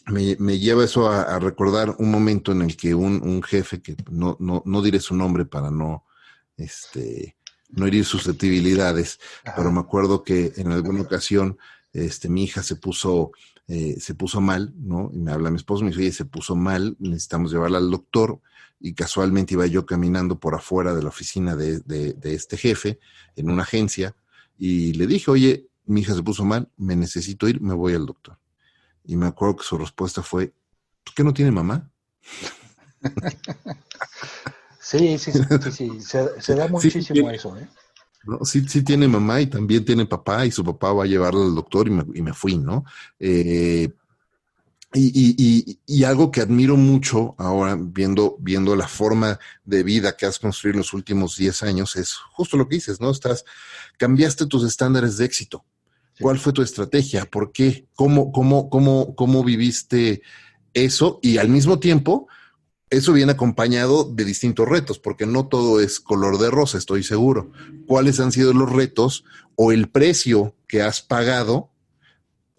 me lleva eso a recordar un momento en el que un jefe, que no diré su nombre para no herir susceptibilidades, pero me acuerdo que en alguna ocasión mi hija se puso mal, ¿no? Y me habla mi esposo, me dice, oye, se puso mal, necesitamos llevarla al doctor, y casualmente iba yo caminando por afuera de la oficina de este jefe, en una agencia, y le dije, oye, mi hija se puso mal, me necesito ir, me voy al doctor. Y me acuerdo que su respuesta fue, ¿por qué no tiene mamá? Sí, se da muchísimo eso, ¿eh? ¿No? Sí tiene mamá y también tiene papá, y su papá va a llevarla al doctor, y me fui, ¿no? Y algo que admiro mucho ahora, viendo la forma de vida que has construido en los últimos 10 años, es justo lo que dices, ¿no? Cambiaste tus estándares de éxito. Sí. ¿Cuál fue tu estrategia? ¿Por qué? ¿Cómo viviste eso? Y al mismo tiempo, eso viene acompañado de distintos retos, porque no todo es color de rosa, estoy seguro. ¿Cuáles han sido los retos o el precio que has pagado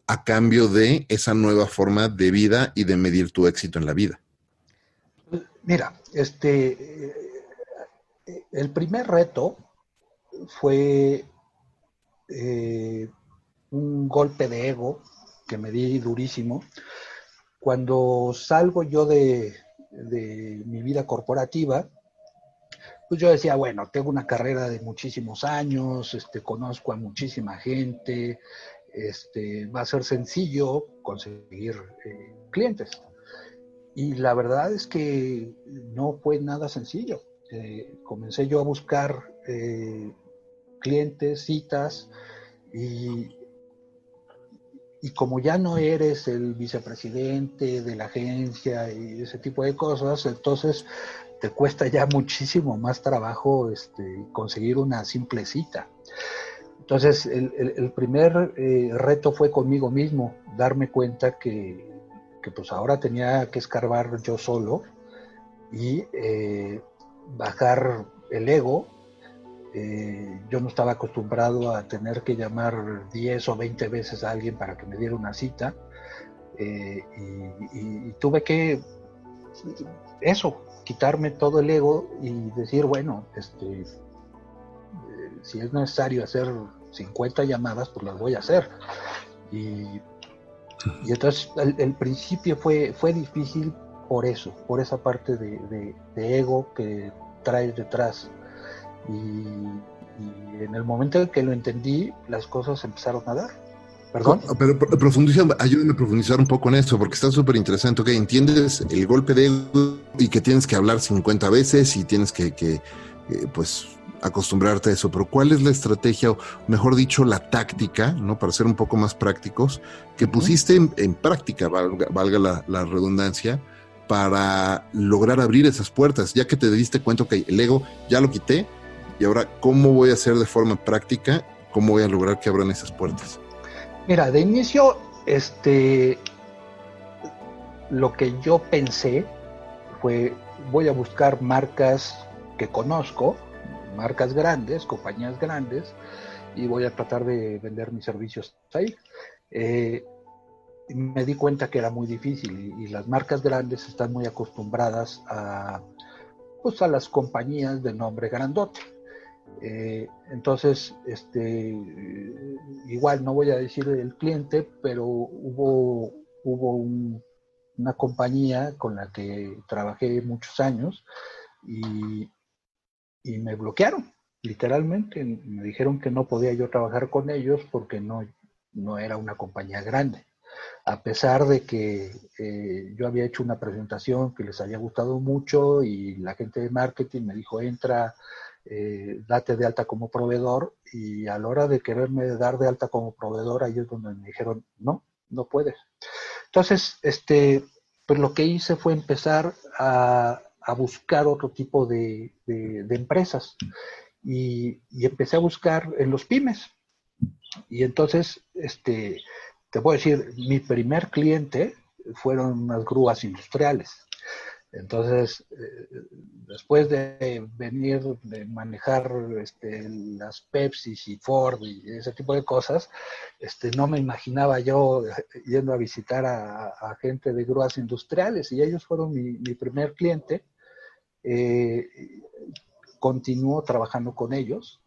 a cambio de esa nueva forma de vida y de medir tu éxito en la vida? Mira, el primer reto fue un golpe de ego que me di durísimo. Cuando salgo yo de mi vida corporativa, pues yo decía, bueno, tengo una carrera de muchísimos años, conozco a muchísima gente, va a ser sencillo conseguir clientes. Y la verdad es que no fue nada sencillo. Comencé yo a buscar clientes, citas, y, y como ya no eres el vicepresidente de la agencia y ese tipo de cosas, entonces te cuesta ya muchísimo más trabajo conseguir una simple cita. Entonces, el primer reto fue conmigo mismo, darme cuenta que pues ahora tenía que escarbar yo solo y bajar el ego. Yo no estaba acostumbrado a tener que llamar 10 o 20 veces a alguien para que me diera una cita, y tuve que eso, quitarme todo el ego y decir, bueno, si es necesario hacer 50 llamadas, pues las voy a hacer. Y entonces el principio fue difícil por eso, por esa parte de ego que traes detrás. Y en el momento en que lo entendí, las cosas empezaron a dar. ¿Perdón? Pero ayúdame a profundizar un poco en eso, porque está súper interesante. Ok, entiendes el golpe de ego y que tienes que hablar 50 veces y tienes que pues, acostumbrarte a eso. Pero ¿cuál es la estrategia, o mejor dicho, la táctica, ¿no? Para ser un poco más prácticos, que pusiste en práctica, valga la redundancia, para lograr abrir esas puertas? Ya que te diste cuenta que el ego ya lo quité, y ahora, ¿cómo voy a hacer de forma práctica? ¿Cómo voy a lograr que abran esas puertas? Mira, de inicio, lo que yo pensé fue, voy a buscar marcas que conozco, marcas grandes, compañías grandes, y voy a tratar de vender mis servicios ahí. Me di cuenta que era muy difícil, y las marcas grandes están muy acostumbradas pues a las compañías de nombre grandote. Entonces, igual no voy a decir el cliente, pero hubo una compañía con la que trabajé muchos años, y, y me bloquearon, literalmente. Me dijeron que no podía yo trabajar con ellos porque no era una compañía grande. A pesar de que yo había hecho una presentación que les había gustado mucho, y la gente de marketing me dijo, entra, date de alta como proveedor, y a la hora de quererme dar de alta como proveedor, ahí es donde me dijeron, no puedes. Entonces, pues lo que hice fue empezar a buscar otro tipo de empresas, y empecé a buscar en los pymes. Y entonces, te puedo decir, mi primer cliente fueron unas grúas industriales. Entonces, después de venir de manejar las Pepsi y Ford y ese tipo de cosas, no me imaginaba yo yendo a visitar a gente de grúas industriales, y ellos fueron mi primer cliente. Eh, Continúo trabajando con ellos.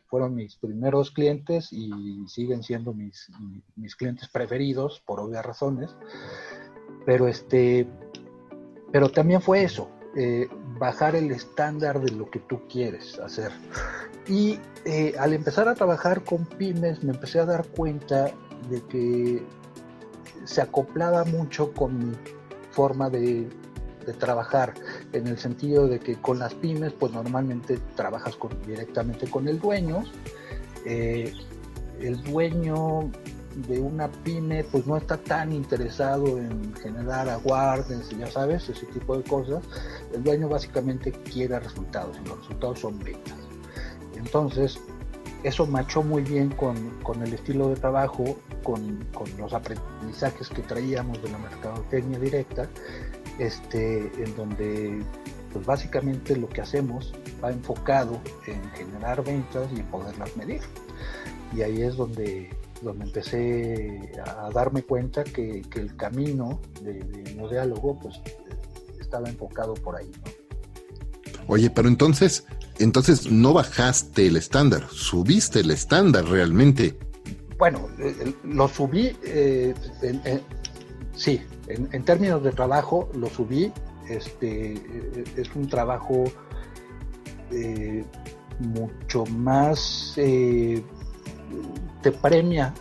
Fueron mis primeros clientes y siguen siendo mis clientes preferidos por obvias razones, pero pero también fue eso, bajar el estándar de lo que tú quieres hacer. Y al empezar a trabajar con pymes, me empecé a dar cuenta de que se acoplaba mucho con mi forma de trabajar, en el sentido de que con las pymes pues normalmente trabajas directamente con el dueño. El dueño de una pyme pues no está tan interesado en generar awareness, ya sabes, ese tipo de cosas. El dueño básicamente quiere resultados y los resultados son ventas. Entonces, eso machó muy bien con el estilo de trabajo, con los aprendizajes que traíamos de la mercadotecnia directa, en donde pues básicamente lo que hacemos va enfocado en generar ventas y en poderlas medir. Y ahí es donde empecé a darme cuenta que el camino de Neodiálogo pues estaba enfocado por ahí, ¿no? Oye, pero entonces no bajaste el estándar, subiste el estándar realmente. Bueno, lo subí, sí, en términos de trabajo lo subí. Es un trabajo mucho más, te premia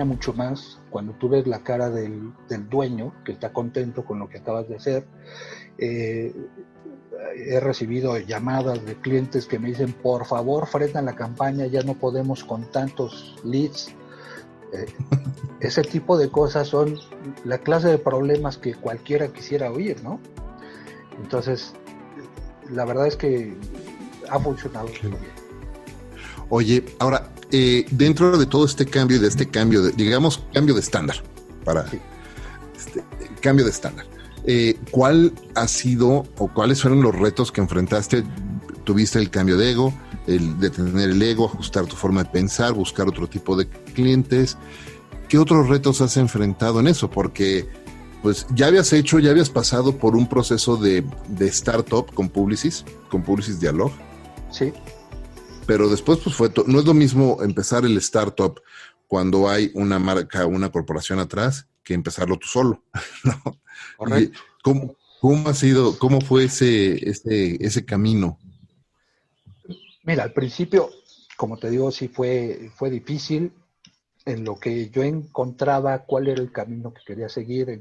mucho más cuando tú ves la cara del dueño que está contento con lo que acabas de hacer. He recibido llamadas de clientes que me dicen, por favor, frena la campaña, ya no podemos con tantos leads. Ese tipo de cosas son la clase de problemas que cualquiera quisiera oír, ¿no? Entonces, la verdad es que ha funcionado muy bien. Oye, ahora, dentro de todo este cambio y de este cambio, digamos, cambio de estándar, sí. Cambio de estándar. ¿Cuál ha sido o cuáles fueron los retos que enfrentaste? ¿Tuviste el cambio de ego, el de tener el ego, ajustar tu forma de pensar, buscar otro tipo de clientes? ¿Qué otros retos has enfrentado en eso? Porque pues ya habías pasado por un proceso de startup con Publicis Dialog. Sí. Pero después pues no es lo mismo empezar el startup cuando hay una marca, una corporación atrás, que empezarlo tú solo, ¿no? Correcto. ¿Cómo fue ese camino? Mira, al principio, como te digo, sí fue difícil. En lo que yo encontraba cuál era el camino que quería seguir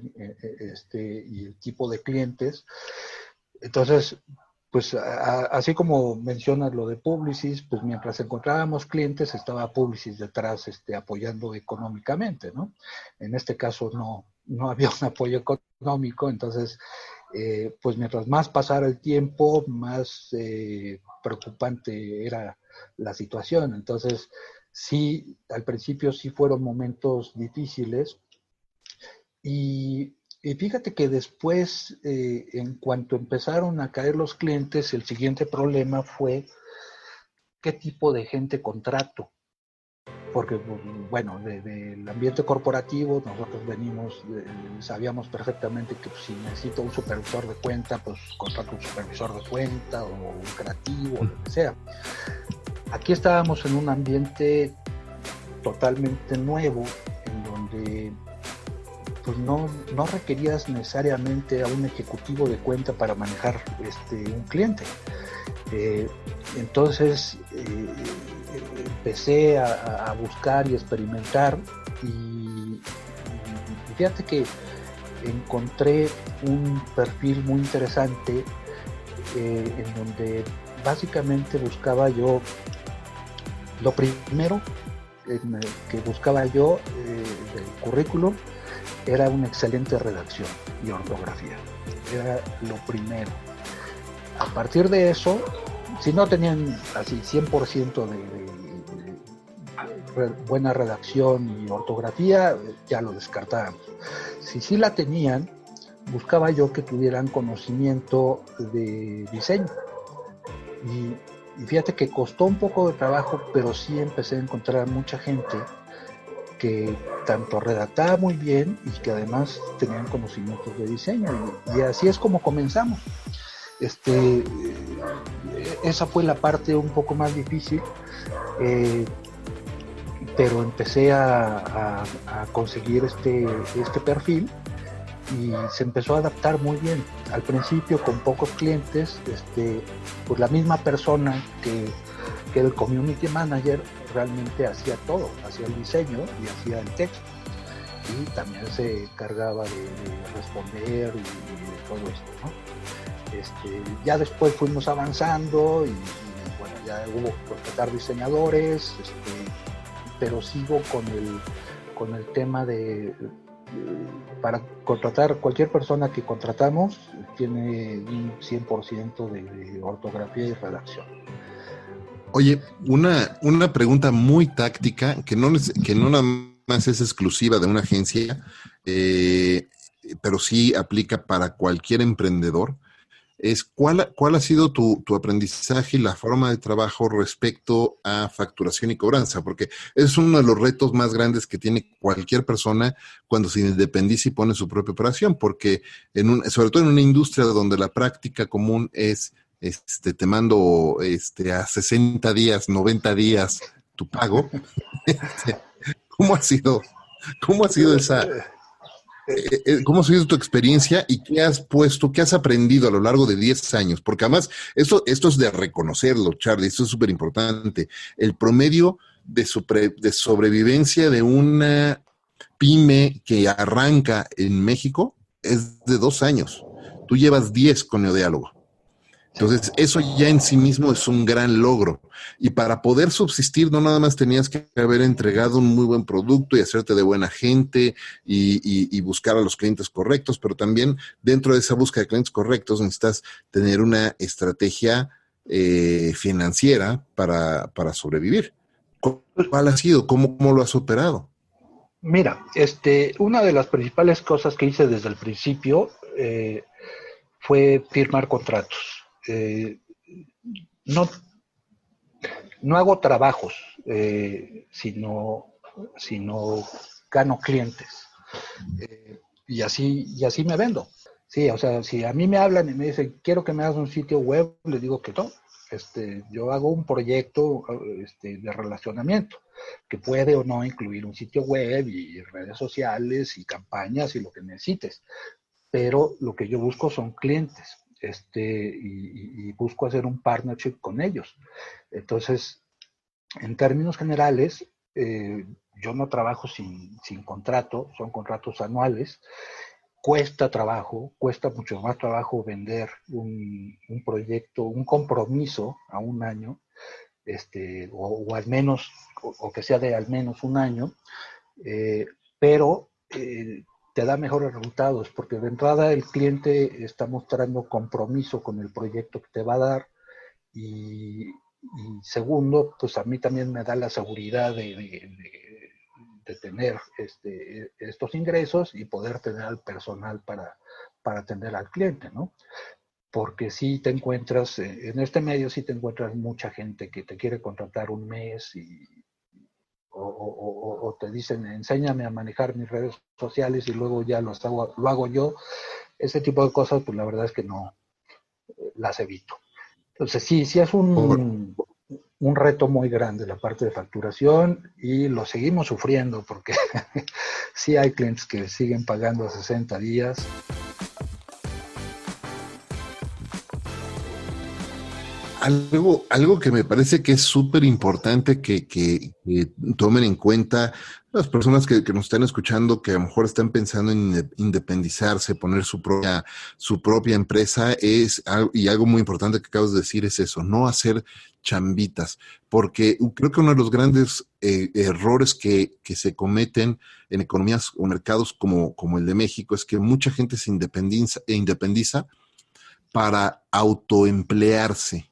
y el tipo de clientes. Entonces, pues así como mencionas lo de Publicis, pues mientras encontrábamos clientes estaba Publicis detrás apoyando económicamente, ¿no? En este caso no había un apoyo económico, entonces pues mientras más pasara el tiempo, más preocupante era la situación. Entonces, sí, al principio sí fueron momentos difíciles y fíjate que después, en cuanto empezaron a caer los clientes, el siguiente problema fue qué tipo de gente contrato. Porque, bueno, del ambiente corporativo nosotros sabíamos perfectamente que pues, si necesito un supervisor de cuenta, pues contrato un supervisor de cuenta o un creativo, o lo que sea. Aquí estábamos en un ambiente totalmente nuevo, en donde pues no requerías necesariamente a un ejecutivo de cuenta para manejar un cliente. Entonces empecé a buscar y experimentar y fíjate que encontré un perfil muy interesante en donde básicamente buscaba yo, lo primero que buscaba yo del currículum era una excelente redacción y ortografía. Era lo primero. A partir de eso, si no tenían así 100% de buena redacción y ortografía, ya lo descartábamos. Si sí la tenían, buscaba yo que tuvieran conocimiento de diseño. Y fíjate que costó un poco de trabajo, pero sí empecé a encontrar mucha gente que tanto redactaba muy bien y que además tenían conocimientos de diseño. Y así es como comenzamos. Esa fue la parte un poco más difícil, pero empecé a conseguir este perfil y se empezó a adaptar muy bien. Al principio con pocos clientes, pues la misma persona que era el community manager realmente hacía todo, hacía el diseño y hacía el texto y también se encargaba de responder y de todo esto, ¿no? Ya después fuimos avanzando y bueno, ya hubo que contratar diseñadores, pero sigo con con el tema de para contratar, cualquier persona que contratamos tiene un 100% de ortografía y redacción. Oye, una pregunta muy táctica que no nada más es exclusiva de una agencia, pero sí aplica para cualquier emprendedor. Es ¿cuál ha sido tu aprendizaje y la forma de trabajo respecto a facturación y cobranza? Porque es uno de los retos más grandes que tiene cualquier persona cuando se independiza y pone su propia operación, porque sobre todo en una industria donde la práctica común es te mando a 60 días, 90 días tu pago. ¿Cómo ha sido? ¿Cómo ha sido ¿Cómo ha sido tu experiencia y qué has aprendido a lo largo de 10 años? Porque además, esto es de reconocerlo, Charlie, esto es súper importante. El promedio de sobrevivencia de una pyme que arranca en México es de 2 años. Tú llevas 10 con Neodiálogo. Entonces, eso ya en sí mismo es un gran logro. Y para poder subsistir, no nada más tenías que haber entregado un muy buen producto y hacerte de buena gente y buscar a los clientes correctos, pero también dentro de esa búsqueda de clientes correctos necesitas tener una estrategia financiera para sobrevivir. ¿Cuál ha sido? ¿Cómo lo has operado? Mira, una de las principales cosas que hice desde el principio fue firmar contratos. No, no hago trabajos, sino gano clientes. Y así me vendo. Sí, o sea, si a mí me hablan y me dicen, quiero que me hagas un sitio web, les digo que no. Yo hago un proyecto de relacionamiento que puede o no incluir un sitio web y redes sociales y campañas y lo que necesites. Pero lo que yo busco son clientes. Y busco hacer un partnership con ellos. Entonces, en términos generales, yo no trabajo sin contrato, son contratos anuales. Cuesta trabajo, cuesta mucho más trabajo vender un proyecto, un compromiso a un año, o al menos, o que sea de al menos un año, pero te da mejores resultados, porque de entrada el cliente está mostrando compromiso con el proyecto que te va a dar y segundo, pues a mí también me da la seguridad de tener estos ingresos y poder tener al personal para atender al cliente, ¿no? Porque si te encuentras, en este medio sí te encuentras mucha gente que te quiere contratar un mes o te dicen, enséñame a manejar mis redes sociales y luego ya lo hago yo. Ese tipo de cosas, pues la verdad es que no las evito. Entonces sí es un reto muy grande la parte de facturación y lo seguimos sufriendo porque sí hay clientes que siguen pagando a 60 días. Algo que me parece que es súper importante que tomen en cuenta las personas que nos están escuchando, que a lo mejor están pensando en independizarse, poner su propia empresa, y algo muy importante que acabas de decir es eso, no hacer chambitas, porque creo que uno de los grandes errores que se cometen en economías o mercados como el de México es que mucha gente se independiza para autoemplearse.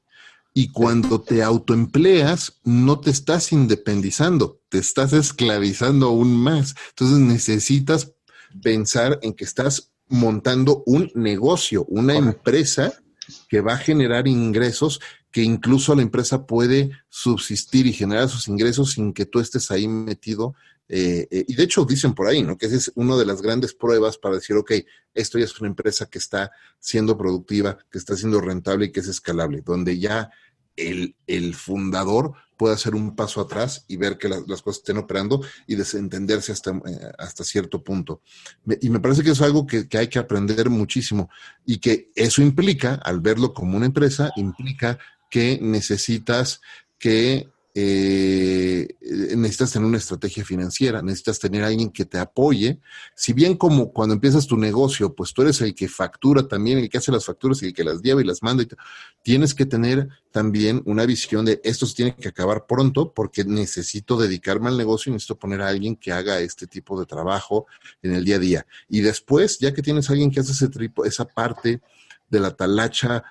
Y cuando te autoempleas, no te estás independizando, te estás esclavizando aún más. Entonces necesitas pensar en que estás montando un negocio, una empresa que va a generar ingresos, que incluso la empresa puede subsistir y generar sus ingresos sin que tú estés ahí metido. Y de hecho dicen por ahí, ¿no? Que esa es una de las grandes pruebas para decir, ok, esto ya es una empresa que está siendo productiva, que está siendo rentable y que es escalable, donde ya el fundador puede hacer un paso atrás y ver que las cosas estén operando y desentenderse hasta cierto punto. Y me parece que es algo que hay que aprender muchísimo y que eso implica, al verlo como una empresa, implica que necesitas que necesitas tener una estrategia financiera, necesitas tener a alguien que te apoye. Si bien como cuando empiezas tu negocio, pues tú eres el que factura también, el que hace las facturas y el que las lleva y las manda, tienes que tener también una visión de esto se tiene que acabar pronto porque necesito dedicarme al negocio y necesito poner a alguien que haga este tipo de trabajo en el día a día. Y después, ya que tienes a alguien que hace esa parte de la talacha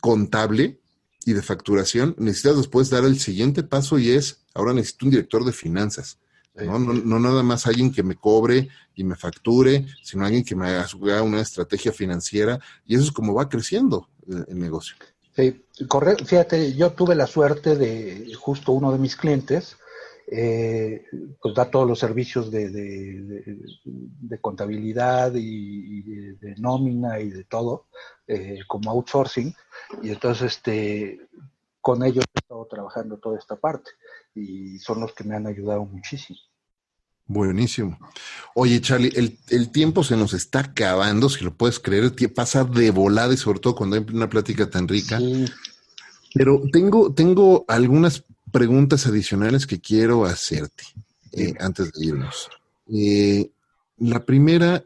contable y de facturación, necesitas después dar el siguiente paso y es, ahora necesito un director de finanzas. No nada más alguien que me cobre y me facture, sino alguien que me haga una estrategia financiera, y eso es como va creciendo el negocio. Sí, correcto. Fíjate, yo tuve la suerte de justo uno de mis clientes, eh, pues da todos los servicios de contabilidad y de nómina y de todo, como outsourcing, y entonces con ellos he estado trabajando toda esta parte y son los que me han ayudado muchísimo. Buenísimo. Oye, Charlie, el tiempo se nos está acabando, si lo puedes creer, pasa de volada y sobre todo cuando hay una plática tan rica. Sí, Pero tengo algunas preguntas adicionales que quiero hacerte dime. antes de irnos. La primera,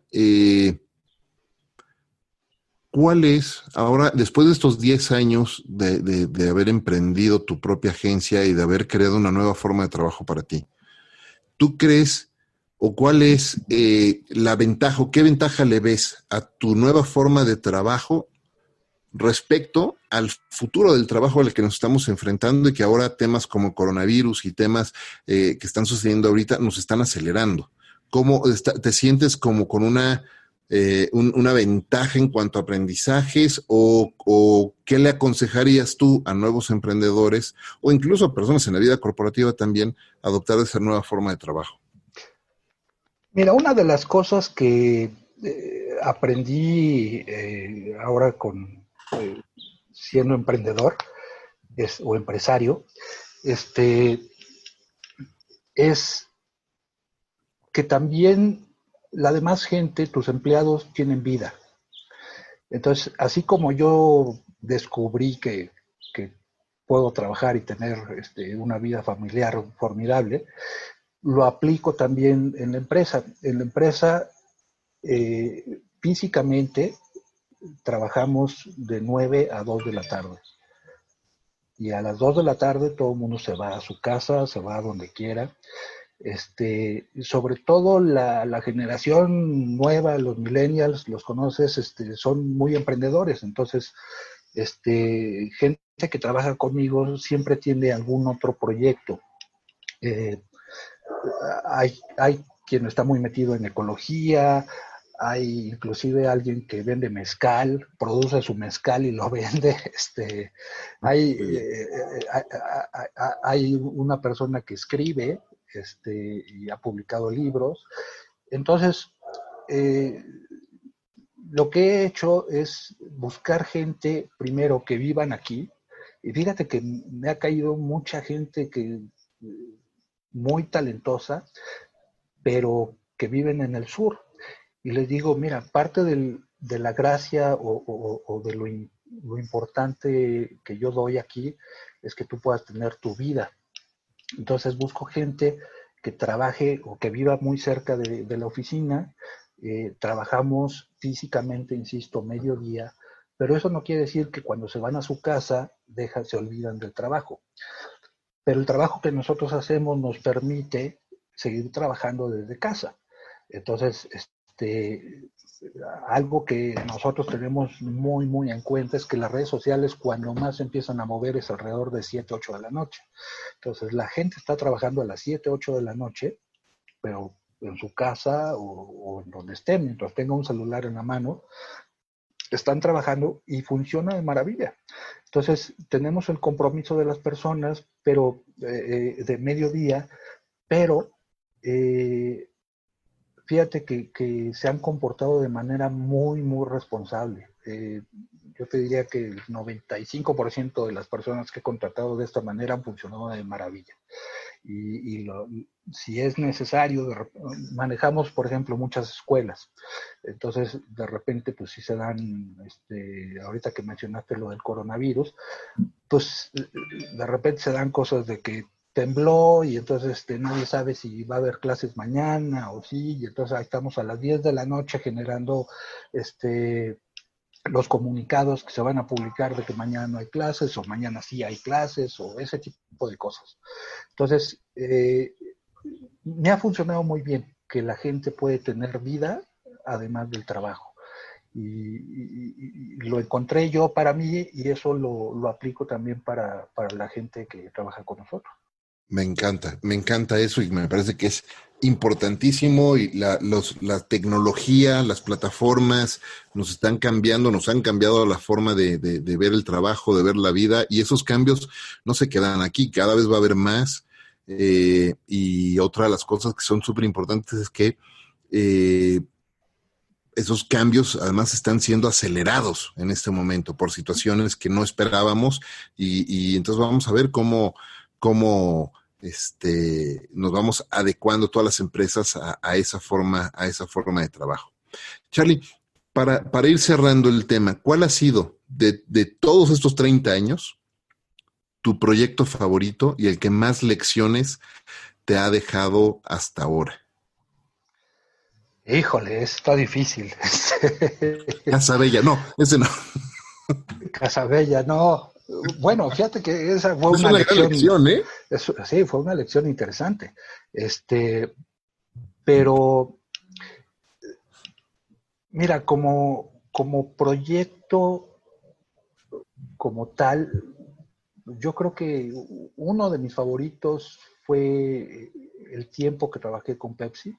¿cuál es, ahora, después de estos 10 años de haber emprendido tu propia agencia y de haber creado una nueva forma de trabajo para ti, tú crees o cuál es la ventaja o qué ventaja le ves a tu nueva forma de trabajo respecto al futuro del trabajo al que nos estamos enfrentando y que ahora temas como coronavirus y temas que están sucediendo ahorita nos están acelerando? ¿Cómo te sientes como con una ventaja en cuanto a aprendizajes o qué le aconsejarías tú a nuevos emprendedores o incluso a personas en la vida corporativa también adoptar esa nueva forma de trabajo? Mira, una de las cosas que aprendí ahora eh, siendo emprendedor o empresario, este, es que también la demás gente, tus empleados, tienen vida. Entonces, así como yo descubrí que puedo trabajar y tener una vida familiar formidable, lo aplico también en la empresa. En la empresa, físicamente, trabajamos de 9 a 2 de la tarde. Y a las 2 de la tarde todo el mundo se va a su casa, se va a donde quiera. Sobre todo la generación nueva, los millennials, los conoces, son muy emprendedores. Entonces, gente que trabaja conmigo siempre tiene algún otro proyecto. Eh, hay quien está muy metido en ecología, hay inclusive alguien que vende mezcal, produce su mezcal y lo vende. Hay, hay una persona que escribe y ha publicado libros. Entonces, eh, lo que he hecho es buscar gente, primero, que vivan aquí. Y fíjate que me ha caído mucha gente que muy talentosa, pero que viven en el sur. Y les digo, mira, parte de la gracia o de lo importante que yo doy aquí es que tú puedas tener tu vida. Entonces busco gente que trabaje o que viva muy cerca de la oficina. Trabajamos físicamente, insisto, mediodía, pero eso no quiere decir que cuando se van a su casa se olvidan del trabajo. Pero el trabajo que nosotros hacemos nos permite seguir trabajando desde casa. Entonces, algo que nosotros tenemos muy, muy en cuenta es que las redes sociales cuando más empiezan a mover es alrededor de 7 8 de la noche. Entonces, la gente está trabajando a las 7 8 de la noche, pero en su casa o en donde esté, mientras tenga un celular en la mano, están trabajando y funciona de maravilla. Entonces, tenemos el compromiso de las personas, pero de mediodía, pero fíjate que se han comportado de manera muy, muy responsable. Yo te diría que el 95% de las personas que he contratado de esta manera han funcionado de maravilla. Si es necesario, manejamos, por ejemplo, muchas escuelas. Entonces, de repente, pues sí se dan, ahorita que mencionaste lo del coronavirus, pues de repente se dan cosas de que tembló y entonces nadie sabe si va a haber clases mañana o sí, y entonces ahí estamos a las 10 de la noche generando los comunicados que se van a publicar de que mañana no hay clases o mañana sí hay clases o ese tipo de cosas. Entonces, me ha funcionado muy bien que la gente puede tener vida además del trabajo. Y lo encontré yo para mí y eso lo aplico también para la gente que trabaja con nosotros. Me encanta eso y me parece que es importantísimo y la tecnología, las plataformas nos han cambiado la forma de ver el trabajo, de ver la vida y esos cambios no se quedan aquí, cada vez va a haber más y otra de las cosas que son súper importantes es que esos cambios además están siendo acelerados en este momento por situaciones que no esperábamos y entonces vamos a ver cómo nos vamos adecuando todas las empresas a esa forma de trabajo. Charlie, para ir cerrando el tema, ¿cuál ha sido de todos estos 30 años tu proyecto favorito y el que más lecciones te ha dejado hasta ahora? Híjole, está difícil. Casa Bella, no, ese no. Casabella, no. Bueno, fíjate que esa fue Es una una gran lección, ¿eh? sí, fue una lección interesante. Pero mira, como proyecto como tal, yo creo que uno de mis favoritos fue el tiempo que trabajé con Pepsi.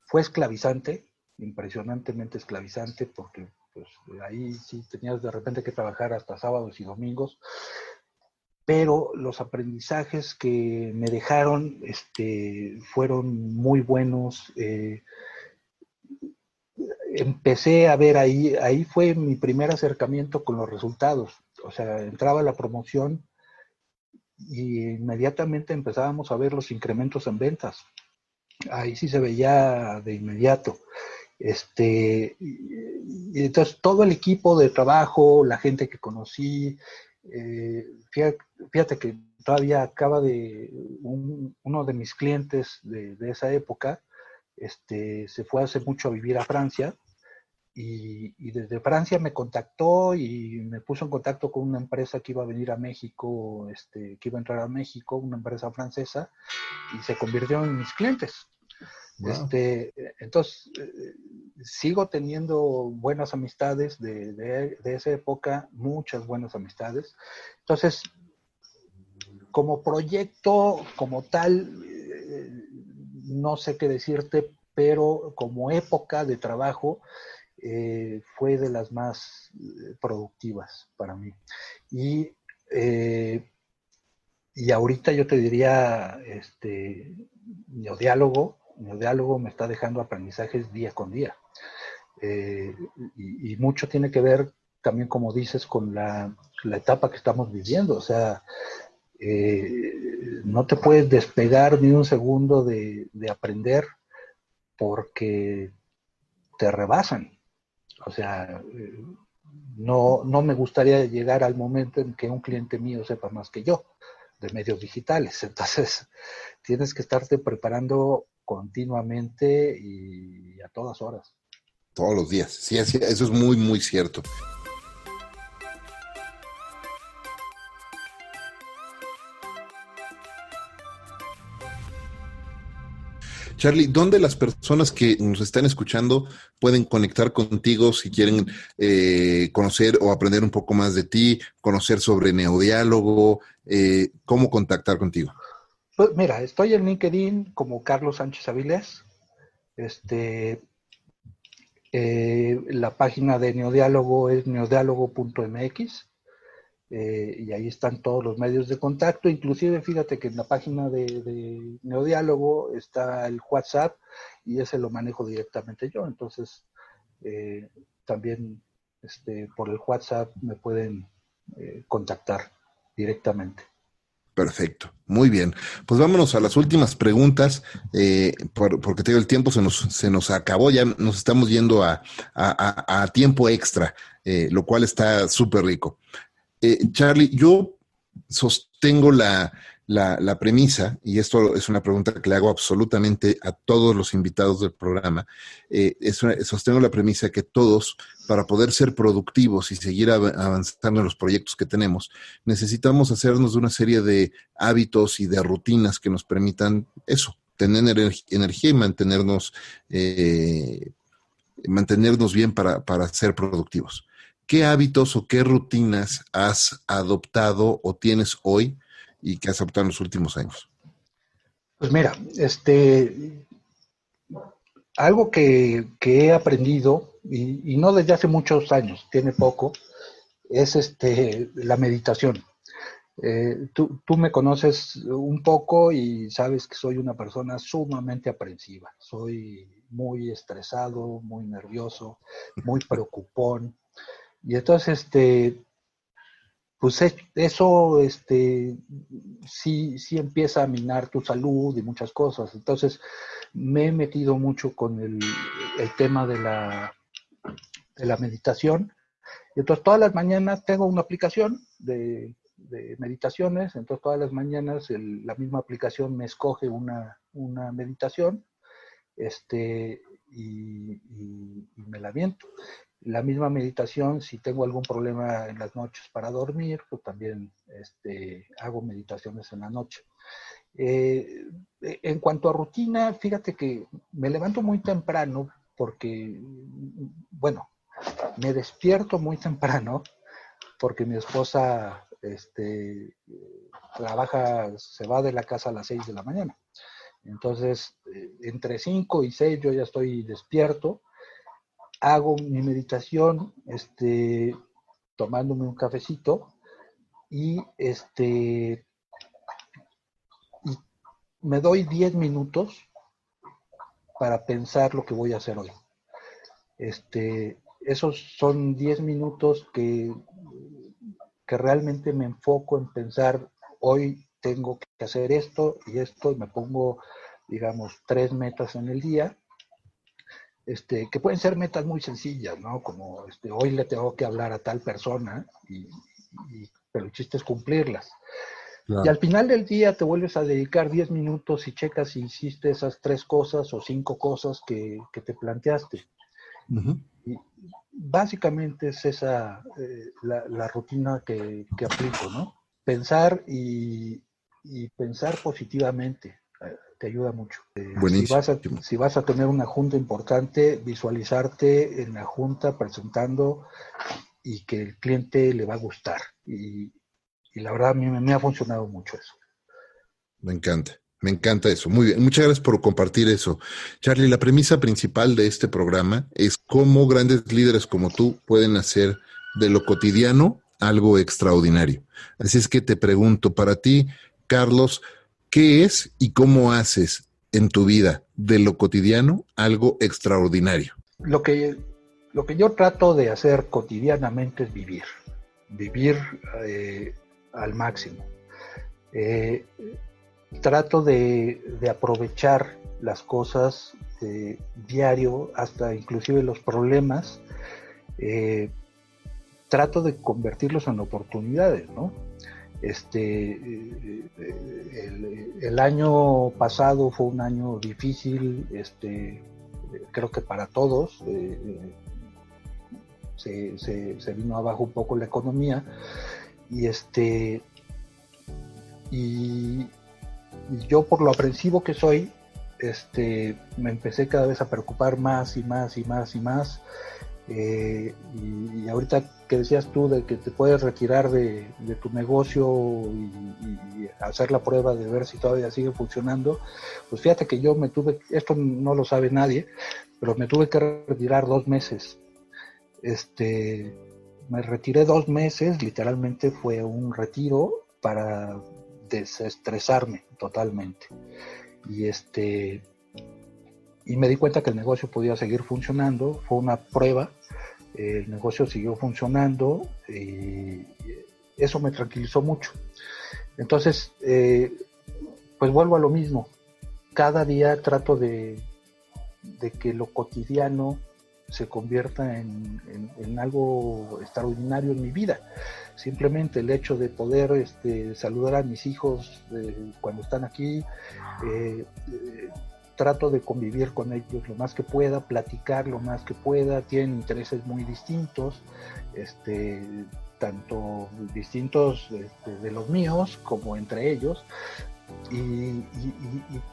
Fue esclavizante, impresionantemente esclavizante, porque pues ahí sí tenías de repente que trabajar hasta sábados y domingos, pero los aprendizajes que me dejaron fueron muy buenos. Empecé a ver ahí fue mi primer acercamiento con los resultados. O sea, entraba la promoción y inmediatamente empezábamos a ver los incrementos en ventas. Ahí sí se veía de inmediato. Y entonces todo el equipo de trabajo, la gente que conocí, fíjate que todavía acaba uno de mis clientes de esa época, se fue hace mucho a vivir a Francia y desde Francia me contactó y me puso en contacto con una empresa que iba a venir a México, que iba a entrar a México, una empresa francesa, y se convirtieron en mis clientes. Wow. Entonces, sigo teniendo buenas amistades de esa época, muchas buenas amistades. Entonces, como proyecto, como tal, no sé qué decirte, pero como época de trabajo, fue de las más productivas para mí. Y ahorita yo te diría, Neodiálogo me está dejando aprendizajes día con día. Y mucho tiene que ver también, como dices, con la etapa que estamos viviendo. O sea, no te puedes despegar ni un segundo de aprender porque te rebasan. O sea, no me gustaría llegar al momento en que un cliente mío sepa más que yo de medios digitales. Entonces, tienes que estarte preparando continuamente y a todas horas. Todos los días. Sí, eso es muy, muy cierto. Charlie, ¿dónde las personas que nos están escuchando pueden conectar contigo si quieren conocer o aprender un poco más de ti, conocer sobre Neodiálogo? ¿Cómo contactar contigo? Pues mira, estoy en LinkedIn como Carlos Sánchez Avilés. La página de Neodiálogo es neodiálogo.mx. Y ahí están todos los medios de contacto, inclusive fíjate que en la página de Neodiálogo está el WhatsApp y ese lo manejo directamente yo, entonces también por el WhatsApp me pueden contactar directamente. Perfecto, muy bien. Pues vámonos a las últimas preguntas, porque te digo, el tiempo se nos acabó, ya nos estamos yendo a tiempo extra, lo cual está súper rico. Charlie, yo sostengo la premisa, y esto es una pregunta que le hago absolutamente a todos los invitados del programa, sostengo la premisa que todos, para poder ser productivos y seguir avanzando en los proyectos que tenemos, necesitamos hacernos de una serie de hábitos y de rutinas que nos permitan eso, tener energía y mantenernos bien para ser productivos. ¿Qué hábitos o qué rutinas has adoptado o tienes hoy y que has adoptado en los últimos años? Pues mira, algo que he aprendido, y no desde hace muchos años, tiene poco, es la meditación. Tú me conoces un poco y sabes que soy una persona sumamente aprensiva. Soy muy estresado, muy nervioso, muy preocupón. Y entonces, pues eso, sí empieza a minar tu salud y muchas cosas. Entonces, me he metido mucho con el tema de la meditación. Y entonces, todas las mañanas tengo una aplicación de meditaciones. Entonces, todas las mañanas la misma aplicación me escoge una meditación, y me la aviento. La misma meditación, si tengo algún problema en las noches para dormir, pues también hago meditaciones en la noche. En cuanto a rutina, fíjate que me levanto muy temprano porque, bueno, me despierto muy temprano porque mi esposa trabaja, se va de la casa a las 6 de la mañana. Entonces, entre 5 y 6 yo ya estoy despierto, hago mi meditación, tomándome un cafecito y, y me doy 10 minutos para pensar lo que voy a hacer hoy. Esos son 10 minutos que realmente me enfoco en pensar, hoy tengo que hacer esto y esto, y me pongo, digamos, 3 metas en el día, que pueden ser metas muy sencillas, ¿no? Como, hoy le tengo que hablar a tal persona, pero el chiste es cumplirlas. Claro. Y al final del día te vuelves a dedicar 10 minutos y checas si hiciste esas 3 cosas o 5 cosas que te planteaste. Uh-huh. Y básicamente es esa la rutina que aplico, ¿no? Pensar y pensar positivamente te ayuda mucho. Si vas a tener una junta importante, visualizarte en la junta presentando y que el cliente le va a gustar. Y la verdad a mí me ha funcionado mucho eso. Me encanta eso. Muy bien, muchas gracias por compartir eso. Charlie, la premisa principal de este programa es cómo grandes líderes como tú pueden hacer de lo cotidiano algo extraordinario. Así es que te pregunto, para ti, Carlos, ¿qué es y cómo haces en tu vida de lo cotidiano algo extraordinario? Lo que yo trato de hacer cotidianamente es vivir al máximo. Trato de aprovechar las cosas diario, hasta inclusive los problemas. Trato de convertirlos en oportunidades, ¿no? El año pasado fue un año difícil, creo que para todos. Se vino abajo un poco la economía y yo, por lo aprensivo que soy, me empecé cada vez a preocupar más y más. Y ahorita que decías tú de que te puedes retirar de tu negocio y hacer la prueba de ver si todavía sigue funcionando, pues fíjate que yo esto no lo sabe nadie, pero me tuve que retirar 2 meses. Me retiré 2 meses, literalmente fue un retiro para desestresarme totalmente. Y me di cuenta que el negocio podía seguir funcionando, fue una prueba, el negocio siguió funcionando y eso me tranquilizó mucho. Entonces, pues vuelvo a lo mismo, cada día trato de que lo cotidiano se convierta en algo extraordinario en mi vida. Simplemente el hecho de poder saludar a mis hijos cuando están aquí, trato de convivir con ellos lo más que pueda, platicar lo más que pueda. Tienen intereses muy distintos, tanto distintos de los míos como entre ellos, y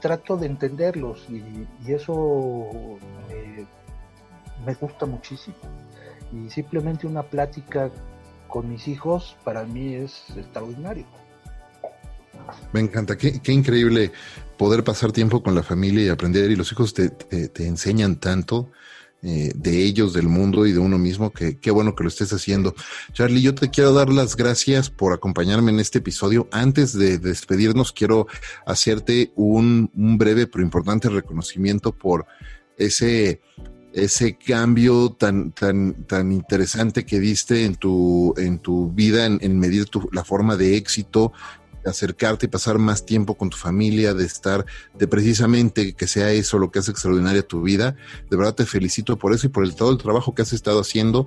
trato de entenderlos, y eso me gusta muchísimo. Y simplemente una plática con mis hijos para mí es extraordinario. Me encanta, qué increíble poder pasar tiempo con la familia y aprender, y los hijos te enseñan tanto de ellos, del mundo y de uno mismo, que qué bueno que lo estés haciendo. Charlie, yo te quiero dar las gracias por acompañarme en este episodio. Antes de despedirnos, quiero hacerte un breve pero importante reconocimiento por ese cambio tan interesante que diste en tu vida, en medir la forma de éxito, de acercarte y pasar más tiempo con tu familia, de precisamente que sea eso lo que hace extraordinaria tu vida. De verdad te felicito por eso y por todo el trabajo que has estado haciendo.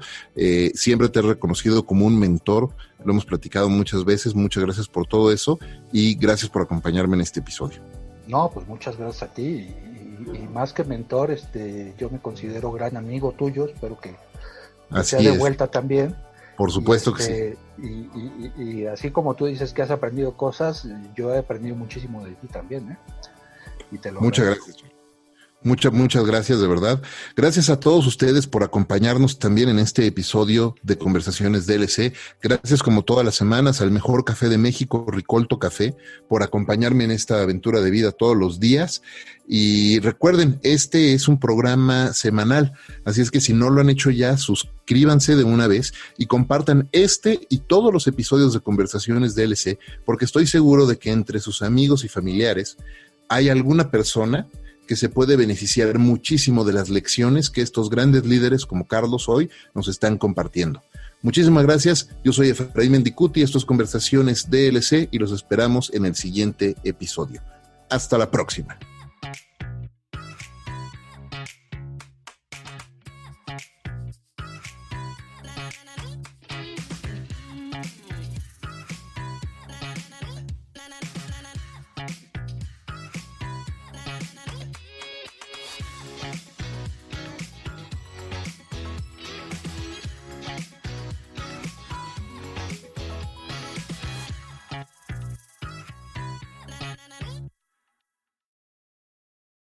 Siempre te he reconocido como un mentor, lo hemos platicado muchas veces. Muchas gracias por todo eso y gracias por acompañarme en este episodio. No, pues muchas gracias a ti, y más que mentor, yo me considero gran amigo tuyo. Espero que sea de vuelta también. Por supuesto que sí. Y así como tú dices que has aprendido cosas, yo he aprendido muchísimo de ti también, y te lo Muchas agradezco. gracias. Muchas gracias, de verdad. Gracias a todos ustedes por acompañarnos también en este episodio de Conversaciones DLC. Gracias, como todas las semanas, al mejor café de México, Ricolto Café, por acompañarme en esta aventura de vida todos los días. Y recuerden, este es un programa semanal, así es que si no lo han hecho ya, suscríbanse de una vez y compartan este y todos los episodios de Conversaciones DLC, porque estoy seguro de que entre sus amigos y familiares hay alguna persona que se puede beneficiar muchísimo de las lecciones que estos grandes líderes como Carlos hoy nos están compartiendo. Muchísimas gracias. Yo soy Efraín Mendicuti, esto es Conversaciones DLC y los esperamos en el siguiente episodio. Hasta la próxima.